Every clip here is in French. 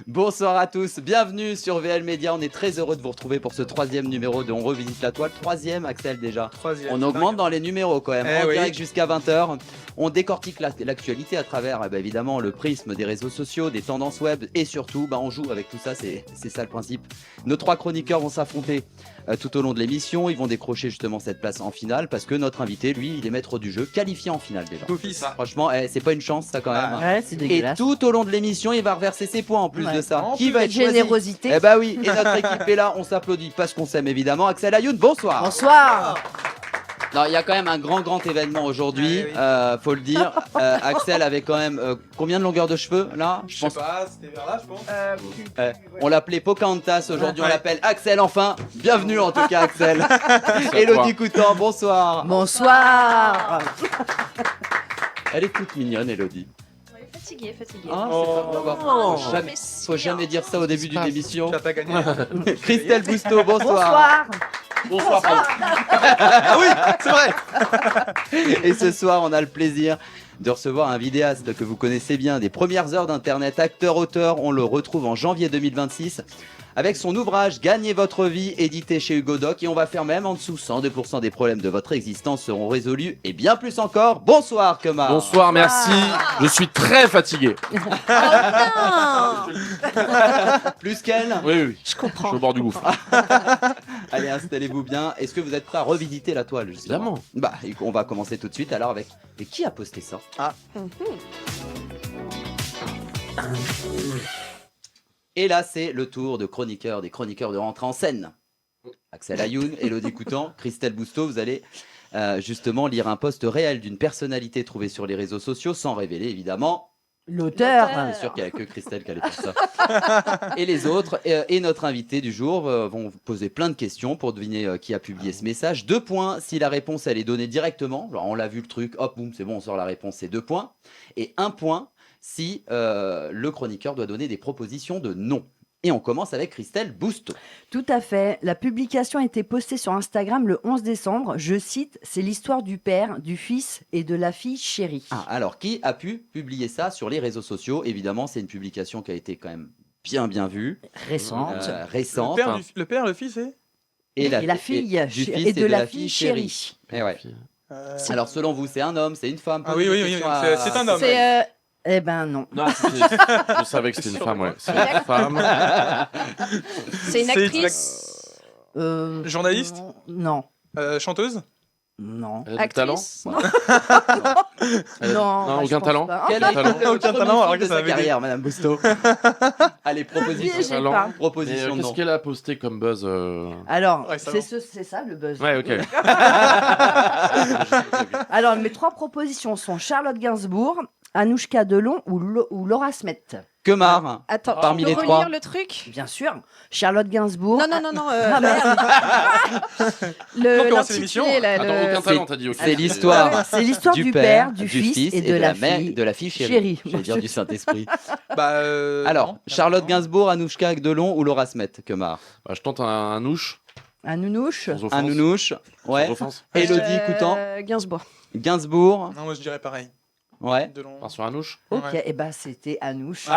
Bonsoir à tous, bienvenue sur VL Média. On est très heureux de vous retrouver pour ce 3e numéro de On revisite la toile. 3e, Axel, déjà. 3e. On augmente dans les numéros quand même. En oui. direct jusqu'à 20h. On décortique l'actualité à travers évidemment le prisme des réseaux sociaux, des tendances web et surtout on joue avec tout ça, c'est ça le principe. Nos 3 chroniqueurs vont s'affronter tout au long de l'émission. Ils vont décrocher justement cette place en finale parce que notre invité, lui, il est maître du jeu, qualifié en finale déjà. D'office. Franchement, c'est pas une chance ça quand même. Ouais, c'est Et dégueulasse. tout au long de l'émission, il va reverser ses points en plus de ça. En Qui plus, va être choisi? Générosité. Eh bah oui, et notre équipe est là, on s'applaudit parce qu'on s'aime évidemment. Axel Ayoun, bonsoir. Bonsoir. Non, il y a quand même un grand événement aujourd'hui, faut le dire. Axel avait quand même combien de longueur de cheveux là? Je sais pas, c'était vers là, je pense. On l'appelait Pocahontas, aujourd'hui on l'appelle Axel enfin. Bienvenue en tout cas Axel. Elodie Coutan, bonsoir. Bonsoir. Elle est toute mignonne Elodie. Fatiguée. Ah, c'est pas Oh. faut jamais dire ça au début d'une émission. Tu vas pas gagner. Christelle Bousteau, bonsoir. Bonsoir. Bonsoir. pardon. Ah oui, c'est vrai. Et ce soir, on a le plaisir de recevoir un vidéaste que vous connaissez bien, des premières heures d'internet, acteur-auteur. On le retrouve en janvier 2026 avec son ouvrage Gagnez votre vie, édité chez Hugo Doc. Et on va faire même en dessous, 102% des problèmes de votre existence seront résolus et bien plus encore. Bonsoir Kemar. Bonsoir, merci. Je suis très fatigué. Plus qu'elle. Oui. Je comprends. Je suis au bord du gouffre. Allez, installez-vous bien. Est-ce que vous êtes prêts à revisiter la toile justement? Évidemment. On va commencer tout de suite alors avec... Mais qui a posté ça? Et là, c'est le tour des chroniqueurs de rentrer en scène. Axel Ayoun, Elodie Coutan, Christelle Bousteau, vous allez justement lire un post réel d'une personnalité trouvée sur les réseaux sociaux, sans révéler évidemment. L'auteur. C'est sûr qu'il n'y a que Christelle qui allait faire ça. Et les autres, et notre invité du jour, vont vous poser plein de questions pour deviner qui a publié ce message. 2 points si la réponse elle est donnée directement. Genre, on l'a vu le truc, hop, boum, c'est bon, on sort la réponse, c'est 2 points. Et 1 point si le chroniqueur doit donner des propositions de non. Et on commence avec Christelle Bousteau. Tout à fait. La publication a été postée sur Instagram le 11 décembre. Je cite, c'est l'histoire du père, du fils et de la fille chérie. Ah, alors, qui a pu publier ça sur les réseaux sociaux? Évidemment, c'est une publication qui a été quand même bien vue, Récente. récente. Le père, le fils Et la fille du fils et de la fille chérie. Eh ouais. et... Alors, selon vous, c'est un homme, c'est une femme? Ah oui, c'est un homme. C'est Eh ben non. Non, je savais que c'était une femme, ouais. C'est une femme. c'est une actrice, Journaliste. Non. Chanteuse. Non. Elle a du talent. actrice. Non, je aucun pense talent. pas. Quel a été talent. le Aucun premier talent, alors film que de ça sa avait carrière, Madame Bousteau? Allez, proposition. J'ai talent. pas. Mais, Proposition qu'est-ce non. qu'elle a posté comme buzz Alors, Récemment. c'est ça le buzz. Ouais, ok. Alors, mes 3 propositions sont Charlotte Gainsbourg, Anouchka Delon ou Laura Smet. Kemar. Attends, Parmi tu peux les relire 3. le truc? Bien sûr. Charlotte Gainsbourg. Non. Ah, merde. Pour commencer l'émission. L'intitulé, là, Attends, le- aucun talent, t'as dit, ok. C'est l'histoire C'est l'histoire du père, du fils et de la fille. de la fille chérie. Chérie. J'allais dire du Saint-Esprit. Alors, Alors, Charlotte Gainsbourg, Anouchka Delon ou Laura Smet, Kemar? Bah, je tente un nouche. Un nounouche. Sans offense. Un nounouche. Ouais. Sans offense. Elodie Coutan. Gainsbourg. Gainsbourg. Non, moi je dirais pareil. Ouais. Delon. Part sur un nouche. Ok, Ouais. et ben c'était Anouche. Oh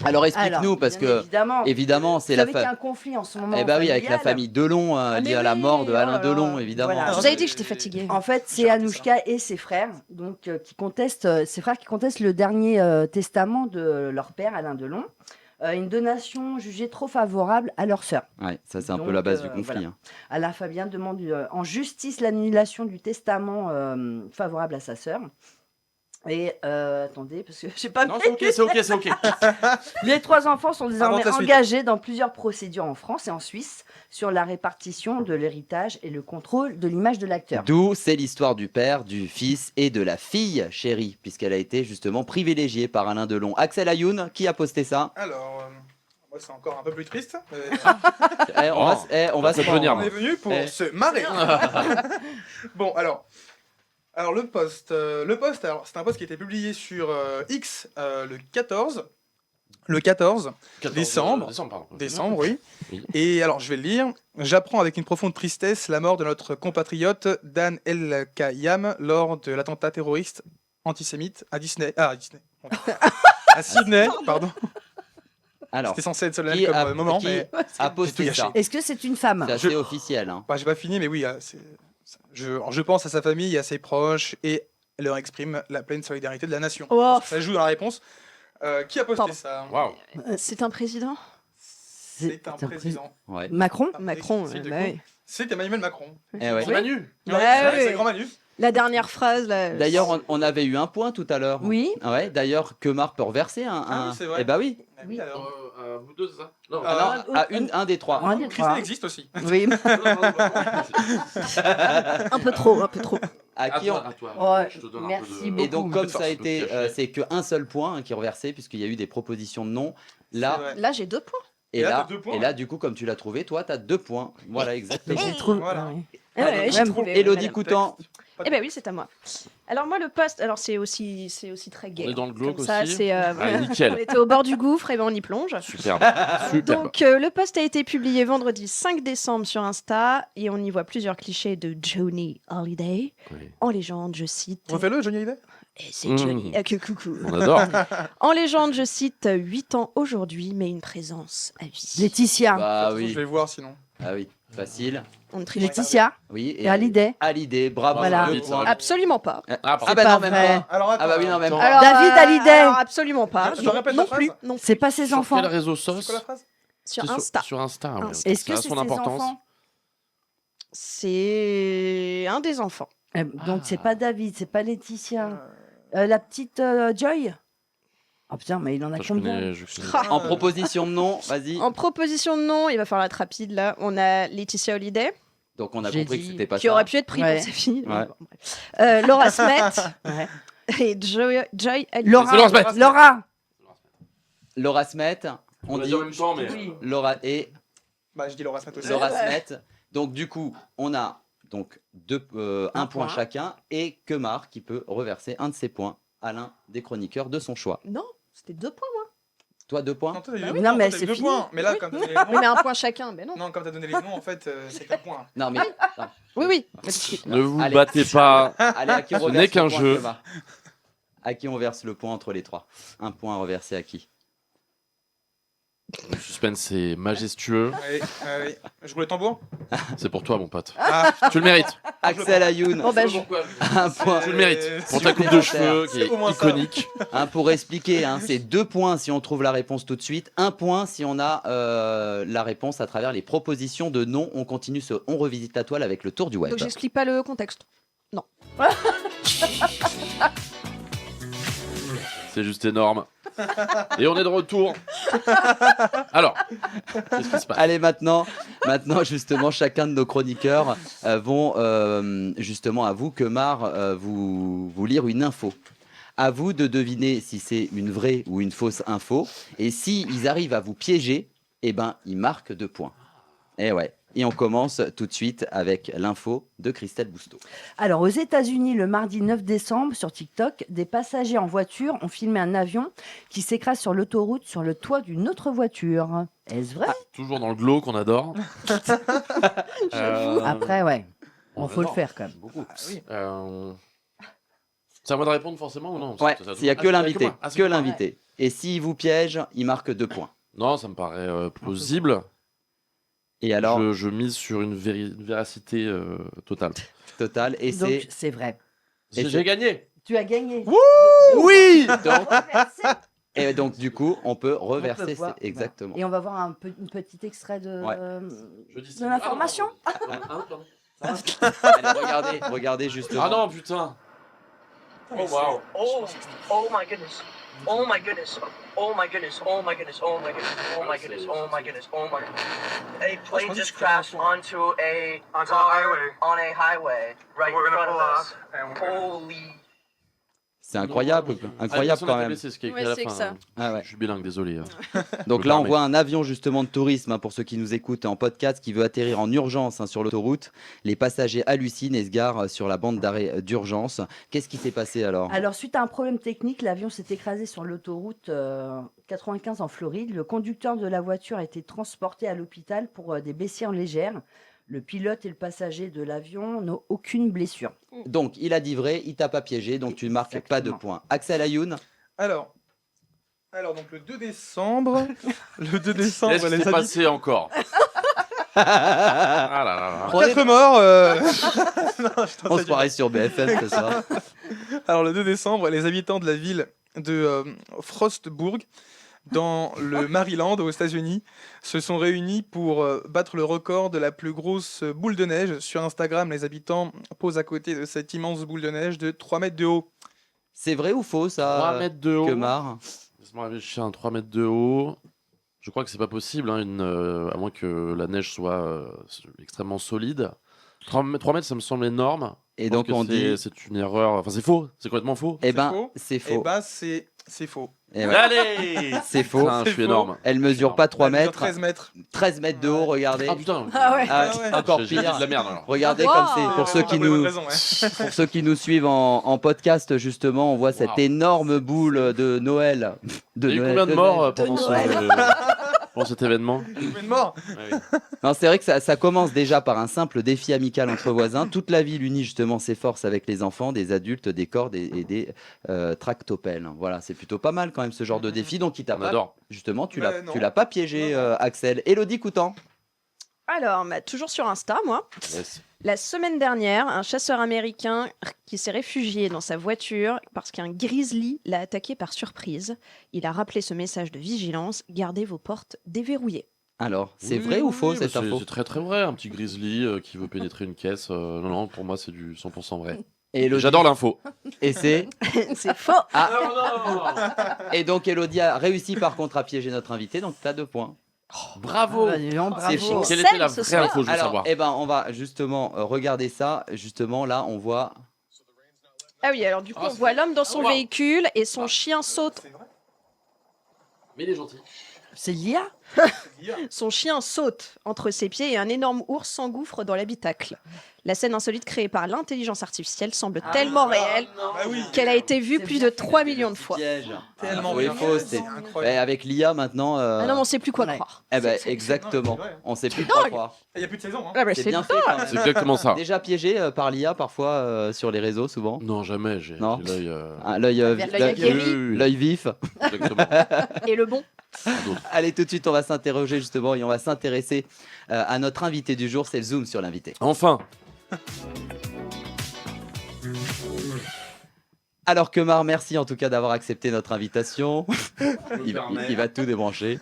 Alors, explique-nous, parce bien que, évidemment, c'est vous la savez qu'il y a famille. un conflit en ce moment. Eh bah oui, avec la familial. famille Delon, liée mais à la oui, mort de oh Alain là là. Delon, évidemment. Voilà. Je vous avais dit que j'étais fatiguée. En fait, J'ai c'est raté Anouchka et ses frères, donc qui contestent, ses frères qui contestent le dernier testament de leur père Alain Delon, une donation jugée trop favorable à leur sœur. Ouais, ça c'est un peu Donc, la base du conflit. voilà. hein. Alain Fabien demande en justice l'annulation du testament favorable à sa sœur. Et attendez, parce que je sais pas. Non, c'est ok. Les 3 enfants sont désormais Invente la suite. engagés dans plusieurs procédures en France et en Suisse sur la répartition de l'héritage et le contrôle de l'image de l'acteur. D'où c'est l'histoire du père, du fils et de la fille chérie, puisqu'elle a été justement privilégiée par Alain Delon. Axel Ayoun, qui a posté ça? Alors, moi c'est encore un peu plus triste. On va Ça se peut venir, On est venu pour Eh. se marrer. Bon, alors le post, alors c'est un post qui a été publié sur X le 14 décembre. Décembre, oui. Oui. Et alors, je vais le lire. J'apprends avec une profonde tristesse la mort de notre compatriote Dan El Khayyam lors de l'attentat terroriste antisémite à Disney. À Sydney, pardon. Alors, C'était censé être solennel qui comme a- moment, qui mais a j'ai tout posté gâché. ça? Est-ce que c'est une femme? C'est assez officiel. Hein. Bah, j'ai pas fini, mais oui, je pense à sa famille, à ses proches, et elle leur exprime la pleine solidarité de la nation. Oh. Ça joue dans la réponse. Qui a posté Pardon. ça Waouh. C'est un président C'est un président. Ouais. Macron? Ah, Macron. si, du bah coup, oui. C'est Emmanuel Macron. Eh ouais. C'est Manu. Ouais, Ouais, c'est ouais. grand Manu. La dernière phrase là. D'ailleurs, on avait eu un point tout à l'heure. Oui. Ah ouais, d'ailleurs, Kemar peut reverser un. Ah oui, c'est vrai. Eh bah oui. Ah oui, alors. Vous deux, c'est ça Non. Ah, Ah non, un des trois. Un des Christelle trois. existe aussi. Oui. Un peu trop, un peu trop. À qui on- à toi. Ouais, Je te donne merci un peu de... beaucoup. Et donc, comme ça a Je peux te été, cacher. c'est qu'un seul point qui est reversé, puisqu'il y a eu des propositions de non. C'est Là, vrai. Là, j'ai 2 points. et Et là, là, t'as 2 points. et là, du coup, comme tu l'as trouvé, toi, tu as 2 points. Voilà, exactement. J'ai trouvé. Voilà. Ah oui. Ah ouais, j'ai même trouvé. Élodie Voilà. Coutan. Pas de- Eh ben oui, c'est à moi. Alors moi, le poste, alors c'est aussi très gay. On est dans le glauque Comme ça, aussi. c'est. Allez, On nickel. était au bord du gouffre, et ben on y plonge. Superbe. Superbe. Donc, le post a été publié vendredi 5 décembre sur Insta et on y voit plusieurs clichés de Johnny Hallyday. Oui. En légende, je cite. Refais-le, Johnny Hallyday. Et c'est Johnny. Que coucou. On adore. En légende, je cite 8 ans aujourd'hui, mais une présence à vie. Laetitia. Bah Je oui. vais voir sinon. Ah oui, facile. On ne triche pas. Laetitia. Oui. Et Hallyday. Hallyday, bravo. Voilà. deux Vite, ça points. va. Absolument pas. Ah, Ah pardon. bah pas non, même vrai. pas. Alors, attends. Ah bah oui, non, même Attends. pas. David Hallyday. Alors, absolument pas. Je répète non la plus. phrase. Non. C'est pas ses Sur enfants. quel réseau C'est sauce quoi la phrase Sur C'est Insta. Sur Insta, oui. Insta. Est-ce Ça que a c'est son ses importance. enfants? C'est un des enfants. Donc c'est pas David, c'est pas Laetitia. Euh, La petite Joy. Oh putain, mais il en a Attends, je combien? connais- je connais- Ah. En proposition de non, vas-y. En proposition de nom, il va falloir être rapide là. On a Laetitia Hallyday, Donc on a J'ai compris que dit- c'était pas qui ça. aurait pu être pris Ouais. pour sa fille. Ouais. Bon, bref. Laura Smet Ouais. et Joy Hallyday. Laura. C'est Laura Smet. Laura. Laura Smet, on On l'a dit dit en même temps, mais... Oui. Laura et Bah, je dis Laura Smet aussi. Laura Ouais. Smet. Donc du coup, on a donc un point point. chacun et Kemar qui peut reverser un de ses points à l'un des chroniqueurs de son choix. Non, c'était 2 points, moi. Toi, 2 points. Non, toi, t'as eu Bah deux oui. points, Non, mais toi, t'as eu c'est deux fini. points. Mais là, Oui. comme t'as donné les Oui, noms. mais un point chacun, mais non. Non, comme t'as donné les noms, en fait, c'est qu'un point. Non mais non. Oui, oui. Ne vous Allez. battez pas. Allez, à qui on Ce reverse n'est le qu'un point, jeu. Kemar À qui on verse le point entre les trois? Un point à reverser à qui? Le suspense est majestueux. Oui, oui. Je roule le tambour. C'est pour toi, mon pote. Ah, Tu le mérites. Axel Ayoun, Bon, bah, un point. Tu le mérites. Pour ta coupe de supplémentaire. cheveux qui est C'est au moins ça. iconique. Pour expliquer, c'est 2 points si on trouve la réponse tout de suite, 1 point si on a la réponse à travers les propositions de non. On continue On revisite la toile avec le tour du web. Donc, j'explique pas le contexte. C'est juste énorme. Et on est de retour. Alors, qu'est-ce qui se passe? Allez, maintenant, justement, chacun de nos chroniqueurs vont justement à vous, Kemar, vous lire une info. À vous de deviner si c'est une vraie ou une fausse info. Et s'ils arrivent à vous piéger, eh ben, ils marquent 2 points. Et ouais. Et on commence tout de suite avec l'info de Christelle Bousteau. Alors, aux États-Unis, le mardi 9 décembre, sur TikTok, des passagers en voiture ont filmé un avion qui s'écrase sur l'autoroute sur le toit d'une autre voiture. Est-ce vrai? Toujours dans le glow qu'on adore. Après, ouais. on Il faut le adore. faire quand même. Beaucoup. C'est à moi de répondre forcément ou non? Ouais, s'il n'y a que l'invité. moi. Ah, c'est Que que moi. l'invité. Et s'il vous piège, il marque 2 points. Non, ça me paraît plausible. Et alors, Je mise sur une véracité totale. total. Et Donc, c'est. c'est vrai. Et J'ai gagné. Tu as gagné. Oui. Donc, et donc, du coup, on peut reverser. On peut voir. Exactement. Et on va voir un petit extrait de, Ouais. Je dis de l'information. Ah, pardon. Allez, regardez justement. Ah non, putain. Oh waouh. Oh my goodness. Oh my goodness. Oh my goodness. Oh my goodness. Oh my goodness. Oh my goodness. Oh my goodness. Oh my goodness. A plane just crashed onto a highway. On a highway right in front of us. Holy. C'est incroyable, incroyable quand même. C'est ce qui est Ouais, écrit à la c'est que fin. ça. hein. Ah ouais. Je suis bilingue, désolé. Donc Je là, on permets. voit un avion justement de tourisme pour ceux qui nous écoutent en podcast qui veut atterrir en urgence sur l'autoroute. Les passagers hallucinent et se garent sur la bande d'arrêt d'urgence. Qu'est-ce qui s'est passé alors? Alors, suite à un problème technique, l'avion s'est écrasé sur l'autoroute 95 en Floride. Le conducteur de la voiture a été transporté à l'hôpital pour des blessures légères. Le pilote et le passager de l'avion n'ont aucune blessure. Donc, il a dit vrai, il t'a pas piégé, donc tu marques pas de Exactement. points. Axel Ayoun, Alors, Alors, donc le 2 décembre. Le 2 décembre, Qu'est-ce qui les s'est habitants. passé encore? Ah là là là. 4 morts. Non, je t'en On sais se croirait sur BFM, c'est ça. Alors, le 2 décembre, les habitants de la ville de Frostburg, dans le Maryland, aux États-Unis, se sont réunis pour battre le record de la plus grosse boule de neige. Sur Instagram, les habitants posent à côté de cette immense boule de neige de 3 mètres de haut. C'est vrai ou faux, 3 ça, mètres de haut. Kemar? Laisse-moi réfléchir, 3 mètres de haut. Je crois que c'est pas possible, hein, à moins que la neige soit extrêmement solide. 3 mètres, ça me semble énorme. Et Je pense donc, que on dit... c'est une erreur. Enfin, c'est faux. C'est complètement faux. Eh ben, faux c'est Eh faux. bah, c'est faux. Eh ouais. Allez. C'est faux. Putain, je C'est suis faux. énorme. Elle mesure pas 3 Elle mesure mètres. 13 mètres. 13 mètres de haut, regardez. Ah putain. Ah ouais. Ah, Ah ouais. encore J'ai dit pire. de la merde alors. Regardez Wow. comme c'est. Pour ceux Ah, qui pour les bonnes nous, raisons, ouais. pour ceux qui nous suivent en podcast, justement, on voit cette Wow. énorme boule de Noël. Il y a eu combien de morts neige. pendant, pendant cet événement? Combien de morts? Non, c'est vrai que ça commence déjà par un simple défi amical entre voisins. Toute la ville unit justement ses forces avec les enfants, des adultes, des cordes et des tractopelles. Voilà, c'est plutôt pas mal quand même ce genre de défi. Donc, il t'a On pas, adore. justement, tu Ouais, l'as non. pas piégé, Non, non. Axel. Élodie Coutan. Alors, toujours sur Insta, moi. Yes. La semaine dernière, un chasseur américain qui s'est réfugié dans sa voiture parce qu'un grizzly l'a attaqué par surprise. Il a rappelé ce message de vigilance, gardez vos portes déverrouillées. Alors, c'est Oui, vrai ou oui, faux oui, cette bah, info? C'est très très vrai. Un petit grizzly qui veut pénétrer une caisse. Non, non, pour moi, c'est du 100% vrai. Et Élodie- J'adore l'info. Et c'est. C'est faux. Ah, Non, non. et donc Élodie a réussi par contre à piéger notre invité, donc t'as 2 points. Bravo. Ah, dis donc, C'est bravo. faux. Quelle était la Ce vraie soir. info, je veux Alors, savoir. eh ben, on va justement regarder ça. Justement, là, on voit. Ah oui, alors du coup, Ah, on c'est- voit l'homme dans son Ah, wow. véhicule et son chien saute. Mais il est gentil. C'est l'IA? Son chien saute entre ses pieds et un énorme ours s'engouffre dans l'habitacle. La scène insolite créée par l'intelligence artificielle semble tellement réelle Bah oui. qu'elle a été vue C'est plus bien de 3 millions de fois. Piège. Tellement Oui, bien. faux, C'est c'est. incroyable. Avec l'IA maintenant. Ah non, mais on sait plus quoi Ouais. croire. Eh ben, C'est- exactement. Non, c'est vrai. On sait plus quoi croire. Il n'y a plus de saison. Hein. Ah bah, C'est c'est bien fait quand même. C'est exactement ça. Déjà piégé par l'IA parfois sur les réseaux souvent. Non, jamais. J'ai Non. l'œil. Ah, l'œil L'œil aguerri. l'œil vif. Exactement. Et le bon. Allez, tout de suite, on va s'interroger justement et on va s'intéresser à notre invité du jour. C'est le zoom sur l'invité. Enfin. Alors Kemar, merci en tout cas d'avoir accepté notre invitation. Il va tout débrancher.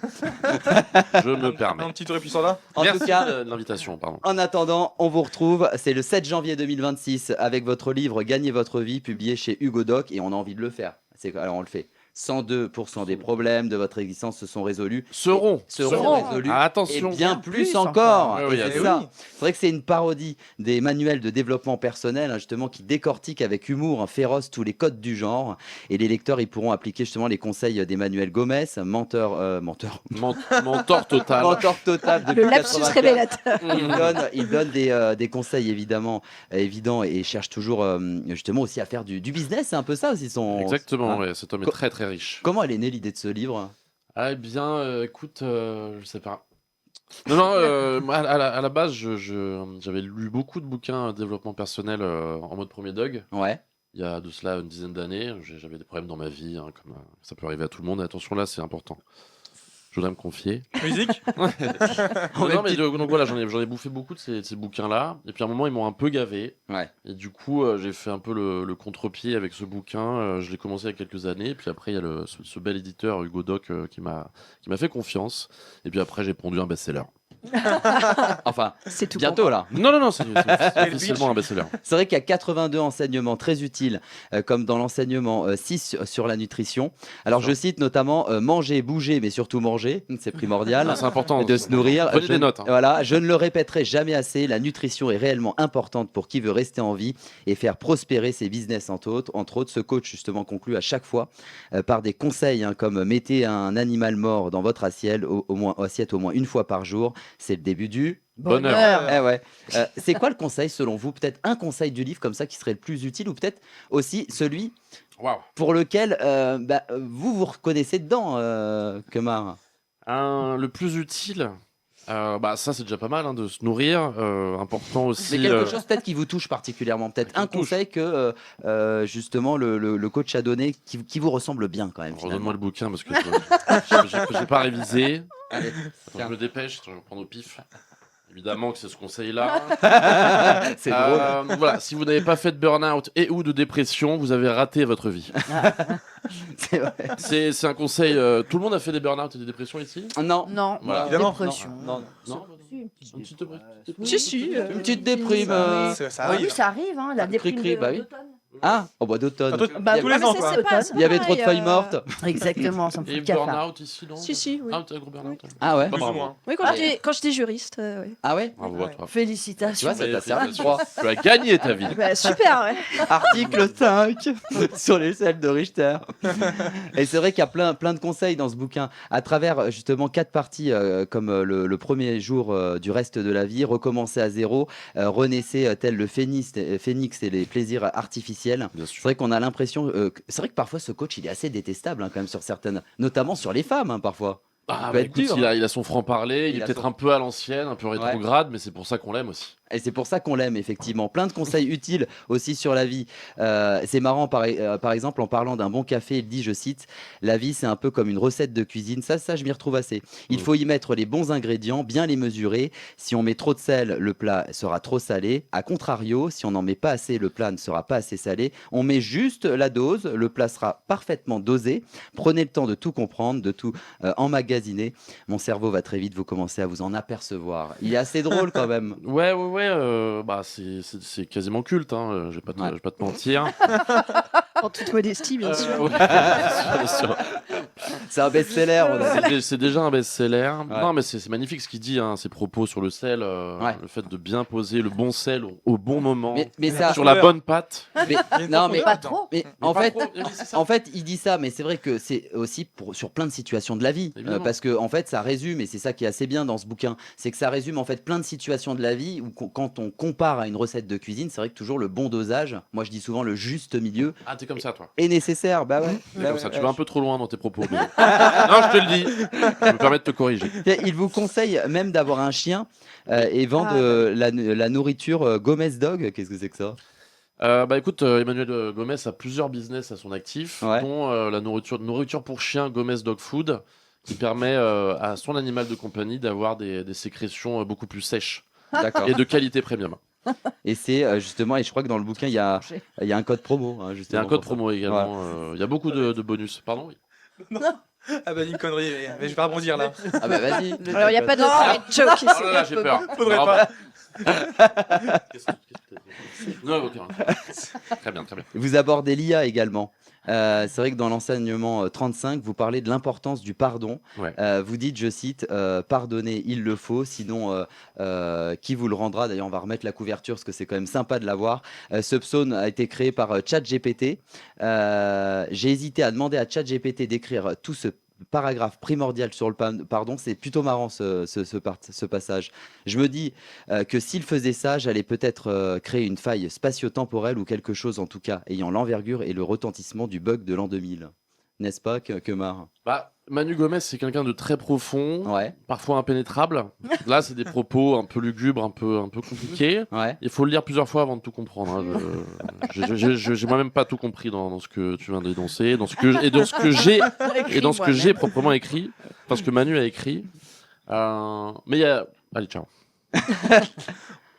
Je me permets. Un petit tour et puis ça là. En Merci tout cas, de l'invitation, pardon. en attendant, on vous retrouve. C'est le 7 janvier 2026 avec votre livre Gagnez votre vie, publié chez Hugo Doc. Et on a envie de le faire. Alors on le fait. 102% des problèmes de votre existence se sont résolus. Seront. Seront résolus. Ah, Et attention. bien Bien plus plus encore. encore. Et Oui, c'est oui. ça. C'est vrai que c'est une parodie des manuels de développement personnel, hein, justement, qui décortiquent avec humour féroce tous les codes du genre. Et les lecteurs, ils pourront appliquer justement les conseils d'Emmanuel Gomez, menteur Mentor total. total. Le depuis lapsus 84. révélateur. Il donne des conseils évidemment évidents et cherche toujours justement aussi à faire du business. C'est un peu ça aussi son. Exactement, Hein. ouais, cet homme est très très riche. Comment elle est née l'idée de ce livre? Ah, eh bien, écoute, je sais pas. Non, non, moi, à la base, j'avais lu beaucoup de bouquins de développement personnel en mode premier dog. Ouais. Il y a de cela une dizaine d'années. J'avais des problèmes dans ma vie, hein, comme ça peut arriver à tout le monde. Et attention, là, c'est important. Je voudrais me confier. Musique. Non, mais donc voilà, j'en ai bouffé beaucoup de ces bouquins-là. Et puis à un moment, ils m'ont un peu gavé. Ouais. Et du coup, j'ai fait un peu le contre-pied avec ce bouquin. Je l'ai commencé il y a quelques années. Puis après, il y a ce bel éditeur, Hugo Doc, qui m'a fait confiance. Et puis après, j'ai pondu un best-seller. Enfin, C'est tout. bientôt là. Non, c'est officiellement un best-seller. C'est vrai qu'il y a 82 enseignements très utiles, comme dans l'enseignement 6 sur la nutrition. Alors, je cite notamment manger, bouger, mais surtout manger, c'est primordial. Ah, c'est important. De se nourrir. Prenez Je- des notes, hein. Voilà, je ne le répéterai jamais assez. La nutrition est réellement importante pour qui veut rester en vie et faire prospérer ses business entre autres. Ce coach justement conclut à chaque fois par des conseils hein, comme mettez un animal mort dans votre assiette assiette au moins une fois par jour. C'est le début du Bonheur. Eh ouais. C'est quoi le conseil selon vous? Peut-être un conseil du livre comme ça qui serait le plus utile ou peut-être aussi celui Waouh. pour lequel vous vous reconnaissez dedans, Kemar. Le plus utile. Ça c'est déjà pas mal de se nourrir. Important aussi. Mais quelque chose peut-être qui vous touche particulièrement, peut-être un conseil que justement le coach a donné qui vous ressemble bien quand même. Redonne-moi le bouquin parce que j'ai pas révisé. Allez, Attends, je me dépêche, je vais prendre au pif. Évidemment que c'est ce conseil-là. c'est drôle. Voilà, si vous n'avez pas fait de burn-out et ou de dépression, vous avez raté votre vie. C'est vrai. C'est un conseil. Tout le monde a fait des burn-out et des dépressions ici? Non. Non, Voilà. Évidemment. dépression. Non. Non. Si, Une petite dépression. Une petite déprime. Ça Ah arrive. oui, ça arrive, hein, la déprime Cri-cri, bah oui. d'automne. Ah, au bois d'automne. Ah, toi, Bah, Il y tous avait- les ans, quoi. Il y avait trop de feuilles mortes. Exactement, ça me fout Et le cafard. burn-out ici, non? Si, oui. Ah, t'as un gros burn-out. Ah ouais. Plus ou bravo. moins. Oui, quand j'étais juriste. Ouais. Ah ouais. Bravo à toi. Tu Félicitations. vois, ça t'a servi. Tu as gagné ta vie. Bah, super, ouais. Article 5 sur l'échelle de Richter. Et c'est vrai qu'il y a plein de conseils dans ce bouquin à travers justement 4 parties comme le premier jour du reste de la vie, recommencer à zéro, renaissez tel le phénix et les plaisirs artificiels. Bien C'est sûr. vrai qu'on a l'impression c'est vrai que parfois ce coach il est assez détestable quand même sur certaines, notamment sur les femmes parfois. Ah, peut être écoute, dur, il a son franc-parler, il Il est a peut-être son- un peu à l'ancienne, un peu rétrograde, mais c'est pour ça qu'on l'aime aussi. Et c'est pour ça qu'on l'aime, effectivement. Plein de conseils utiles aussi sur la vie. C'est marrant, par exemple, en parlant d'un bon café, il dit, je cite, « La vie, c'est un peu comme une recette de cuisine. » Ça, je m'y retrouve assez. Il faut y mettre les bons ingrédients, bien les mesurer. Si on met trop de sel, le plat sera trop salé. A contrario, si on n'en met pas assez, le plat ne sera pas assez salé. On met juste la dose, le plat sera parfaitement dosé. Prenez le temps de tout comprendre, de tout emmagasiner. Mon cerveau va très vite, vous commencez à vous en apercevoir. Il est assez drôle quand même. Ouais, c'est quasiment culte, je vais pas te mentir. En toute modestie, bien sûr. Ouais, bien sûr. C'est un best-seller. C'est déjà un best-seller. Ouais. Non, mais c'est magnifique ce qu'il dit, ses propos sur le sel, Ouais. le fait de bien poser le bon sel au bon moment, Mais ça, sur la bonne pâte. mais- Il y a une non, mais, Pas profondeur trop. mais Mais en pas fait, trop. Oui, c'est ça. en fait, il dit ça, mais c'est vrai que c'est aussi sur plein de situations de la vie, Évidemment. parce que en fait, ça résume, et c'est ça qui est assez bien dans ce bouquin, c'est que ça résume en fait plein de situations de la vie où quand on compare à une recette de cuisine, c'est vrai que toujours le bon dosage, moi je dis souvent le juste milieu, Ah, t'es comme ça, toi. est nécessaire. Bah ouais. T'es Bah comme ouais, ça. Tu ouais. vas un peu trop loin dans tes propos. mais- non, je te le dis. Je me permets de te corriger. Il vous conseille même d'avoir un chien et vendre la nourriture Gomez Dog. Qu'est-ce que c'est que ça? Écoute, Emmanuel Gomez a plusieurs business à son actif, Ouais. dont la nourriture pour chien Gomez Dog Food, qui permet à son animal de compagnie d'avoir des sécrétions beaucoup plus sèches D'accord. et de qualité premium. Et c'est justement, et je crois que dans le bouquin, il y a un code promo. Hein, Il y a justement, un code pour ça. promo également. Il y a beaucoup de bonus. Pardon, oui. Ah bah une connerie, mais je vais pas rebondir là. Ah bah vas-y. Alors, il n'y a pas de joke ici. Oh là là, j'ai peur. Faudrait Alors, pas. qu'est-ce que t'as dit ? Non, ok. Très bien, très bien. Vous abordez l'IA également. C'est vrai que dans l'enseignement 35, vous parlez de l'importance du pardon. Ouais. Vous dites, je cite, pardonnez, il le faut, sinon qui vous le rendra. D'ailleurs, on va remettre la couverture parce que c'est quand même sympa de l'avoir. Ce psaume a été créé par ChatGPT. J'ai hésité à demander à ChatGPT d'écrire tout ce paragraphe primordial sur le pardon. C'est plutôt marrant ce passage. Je me dis que s'il faisait ça, j'allais peut-être créer une faille spatio-temporelle ou quelque chose en tout cas ayant l'envergure et le retentissement du bug de l'an 2000. N'est-ce pas, Kemar? Manu Gomez, c'est quelqu'un de très profond, Ouais, parfois impénétrable. Là, c'est des propos un peu lugubres, un peu compliqués. ouais. Il faut le lire plusieurs fois avant de tout comprendre. Hein. J'ai moi-même pas tout compris dans ce que tu viens d'énoncer, dans ce que j'ai proprement écrit, parce que Manu a écrit. Mais il y a. Allez, ciao.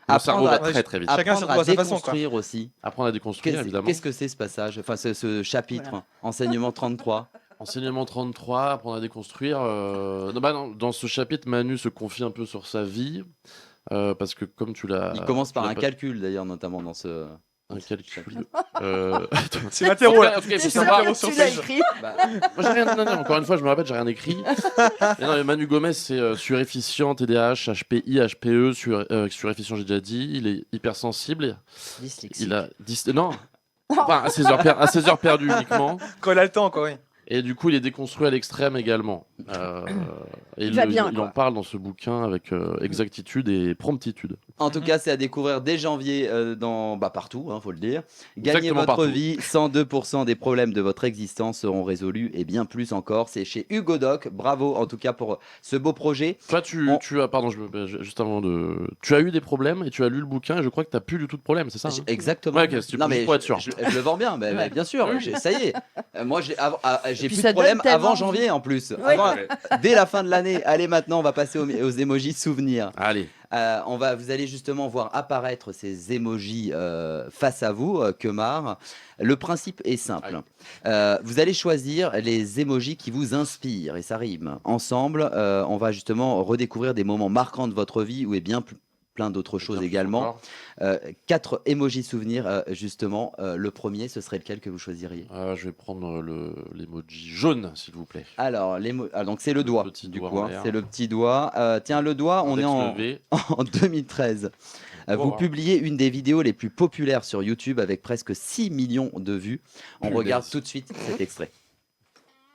Mon cerveau va à- très très vite. Chacun se Apprendre à retrouve à sa façon, déconstruire aussi. Apprendre à déconstruire, évidemment. Qu'est-ce que c'est ce passage, enfin ce chapitre, enseignement 33? Enseignement 33, apprendre à déconstruire. Dans ce chapitre, Manu se confie un peu sur sa vie. Parce que comme tu l'as. Il commence par tu un l'as pas- calcul d'ailleurs, notamment dans ce. Un calcul. C'est l'interro là. En tout cas, il faut C'est savoir- l'interro sur Tu l'as page. écrit. Bah, Moi, j'ai rien. Non, encore une fois, je me rappelle, j'ai rien écrit. Et non, mais Manu Gomez, c'est surefficient, TDAH, HPI, HPE, surefficient, j'ai déjà dit. Il est hypersensible. Dyslexique. Il a non. Enfin, à ses heures perdues uniquement. Quand il a le temps, quoi, oui. Et du coup, il est déconstruit à l'extrême également. Et Il va bien, il quoi. en parle dans ce bouquin avec exactitude et promptitude. En tout cas, c'est à découvrir dès janvier partout, faut le dire. Gagnez Exactement votre partout. vie, 102% des problèmes de votre existence seront résolus et bien plus encore. C'est chez Hugo Doc. Bravo en tout cas pour ce beau projet. Toi, tu as, pardon, juste avant tu as eu des problèmes et tu as lu le bouquin et je crois que tu n'as plus du tout de problème, c'est ça hein Exactement. Ouais, ok, si tu peux juste pour être sûr. Je le vends bien, mais bien sûr. Ça y est. Moi, j'ai puis plus de ça donne problème tellement avant envie. janvier en plus. Ouais. Dès la fin de l'année. Allez, maintenant, on va passer aux émojis souvenirs. Allez. Vous allez justement voir apparaître ces émojis face à vous, Kemar. Le principe est simple. Vous allez choisir les émojis qui vous inspirent et ça rime. Ensemble, on va justement redécouvrir des moments marquants de votre vie ou bien plein d'autres choses également. 4 émojis souvenirs, justement. Le premier, ce serait lequel que vous choisiriez? Je vais prendre l'emoji jaune, s'il vous plaît. Alors, donc c'est le doigt, petit du doigt coup. en l'air. C'est le petit doigt. Tiens, le doigt, on est en 2013. Vous publiez une des vidéos les plus populaires sur YouTube avec presque 6 millions de vues. On regarde tout de suite cet extrait.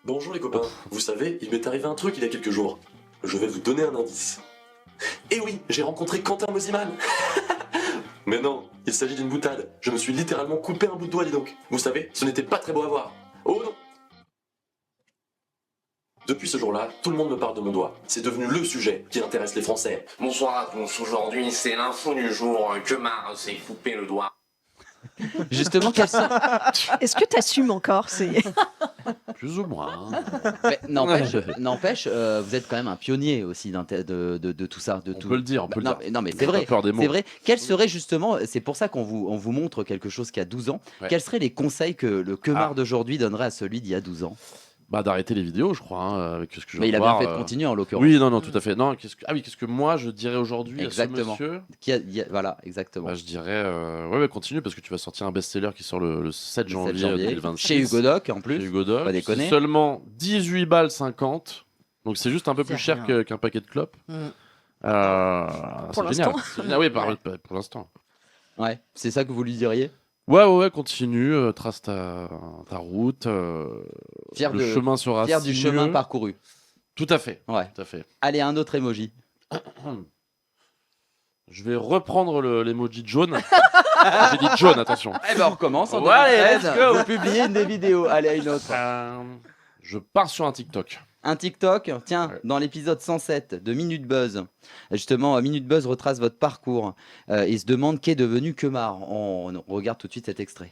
Bonjour les copains, vous savez, il m'est arrivé un truc il y a quelques jours. Je vais vous donner un indice. Eh oui, j'ai rencontré Quentin Mosiman. Mais non, il s'agit d'une boutade. Je me suis littéralement coupé un bout de doigt, dis donc. Vous savez, ce n'était pas très beau à voir. Oh non. Depuis ce jour-là, tout le monde me parle de mon doigt. C'est devenu le sujet qui intéresse les Français. Bonsoir à tous, aujourd'hui c'est l'info du jour, Kemar s'est coupé le doigt. Justement, Est-ce que tu assumes encore Plus ou moins. Mais n'empêche, vous êtes quand même un pionnier aussi de tout ça. On peut le dire, on peut le dire. Non, mais J'ai c'est pas vrai. peur des mots. C'est vrai. Quels seraient justement, c'est pour ça qu'on vous montre quelque chose qui a 12 ans. Ouais. Quels seraient les conseils que le Kemar d'aujourd'hui donnerait à celui d'il y a 12 ans? D'arrêter les vidéos, je crois, avec ce que je Mais il a voir, bien fait de continuer en l'occurrence. Oui, non, tout à fait. Non, qu'est-ce que moi je dirais aujourd'hui à ce Exactement. monsieur Voilà, exactement. Je dirais, continue parce que tu vas sortir un best-seller qui sort le 7 janvier 2026. Chez Hugo Doc en plus. Chez Hugo Doc. Pas déconner. C'est seulement 18 balles 50. Donc c'est juste un peu plus cher qu'un paquet de clopes. Pour c'est génial. l'instant. C'est génial. Oui, pour l'instant. Ouais, c'est ça que vous lui diriez? Ouais, continue, trace ta route. Le chemin sera fier du chemin parcouru. Tout à fait. Ouais. Tout à fait. Allez, un autre emoji. Je vais reprendre l'emoji de jaune. J'ai dit jaune, attention. Eh ben on recommence en Ouais, 2013. let's go. Vous publiez une des vidéos. Allez, une autre. Je pars sur un TikTok. Un TikTok, tiens, Ouais. dans l'épisode 107 de Minute Buzz, justement, Minute Buzz retrace votre parcours et se demande qu'est devenu Kemar. On regarde tout de suite cet extrait.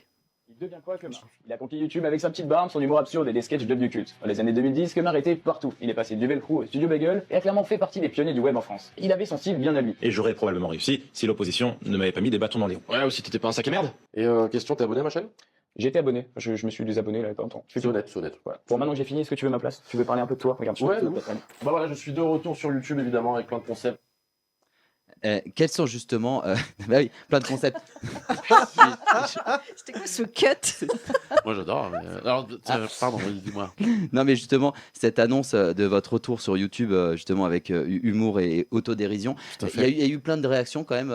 Il devient quoi, Kemar? Il a conquis YouTube avec sa petite barbe, son humour absurde et des sketchs devenus cultes. Dans les années 2010, Kemar était partout. Il est passé du Velcro au Studio Bagel et a clairement fait partie des pionniers du web en France. Il avait son style bien à lui. Et j'aurais probablement réussi si l'opposition ne m'avait pas mis des bâtons dans les roues. Ouais, ou si t'étais pas un sac à merde. Et question, t'es abonné à ma chaîne? J'ai été abonné, je me suis désabonné là il y a pas longtemps. C'est honnête. Voilà. Bon, maintenant que j'ai fini, est-ce que tu veux ma place? Tu veux parler un peu de toi? Regarde, Ouais, je non. Bah voilà, je suis de retour sur YouTube évidemment avec plein de concepts. Quels sont justement. Bah oui, plein de concepts. C'était quoi ce cut? Moi j'adore. Mais... Alors, pardon, oui, dis-moi. Non, mais justement, cette annonce de votre retour sur YouTube, justement, avec humour et autodérision, Tout à il fait. y a eu plein de réactions quand même,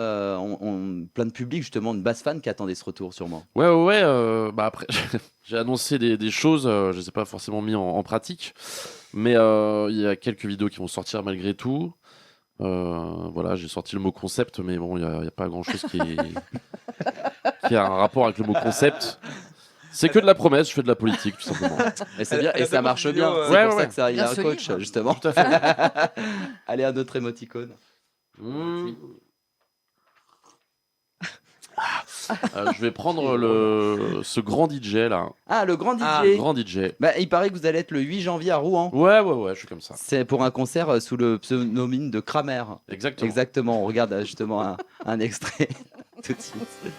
plein de public, justement, de basse fans qui attendaient ce retour, sûrement. Ouais. Bah après, j'ai annoncé des choses, je les ai pas forcément mis en pratique, mais il y a quelques vidéos qui vont sortir malgré tout. Voilà, j'ai sorti le mot concept, mais bon, il n'y a pas grand-chose qui a un rapport avec le mot concept. C'est que de la promesse, je fais de la politique, tout simplement. Et c'est bien, Elle et a ça fait marche beaucoup de bien. vidéos, C'est pour ouais. ça que ça, il y a Bien un solide. coach, justement. Tout à fait. Allez, un autre émoticône. Je vais prendre ce grand DJ là. Ah, le grand DJ. Grand DJ. Bah, il paraît que vous allez être le 8 janvier à Rouen. Ouais, je suis comme ça. C'est pour un concert sous le pseudonyme de Kramer. Exactement. Exactement, on regarde justement un extrait tout de suite.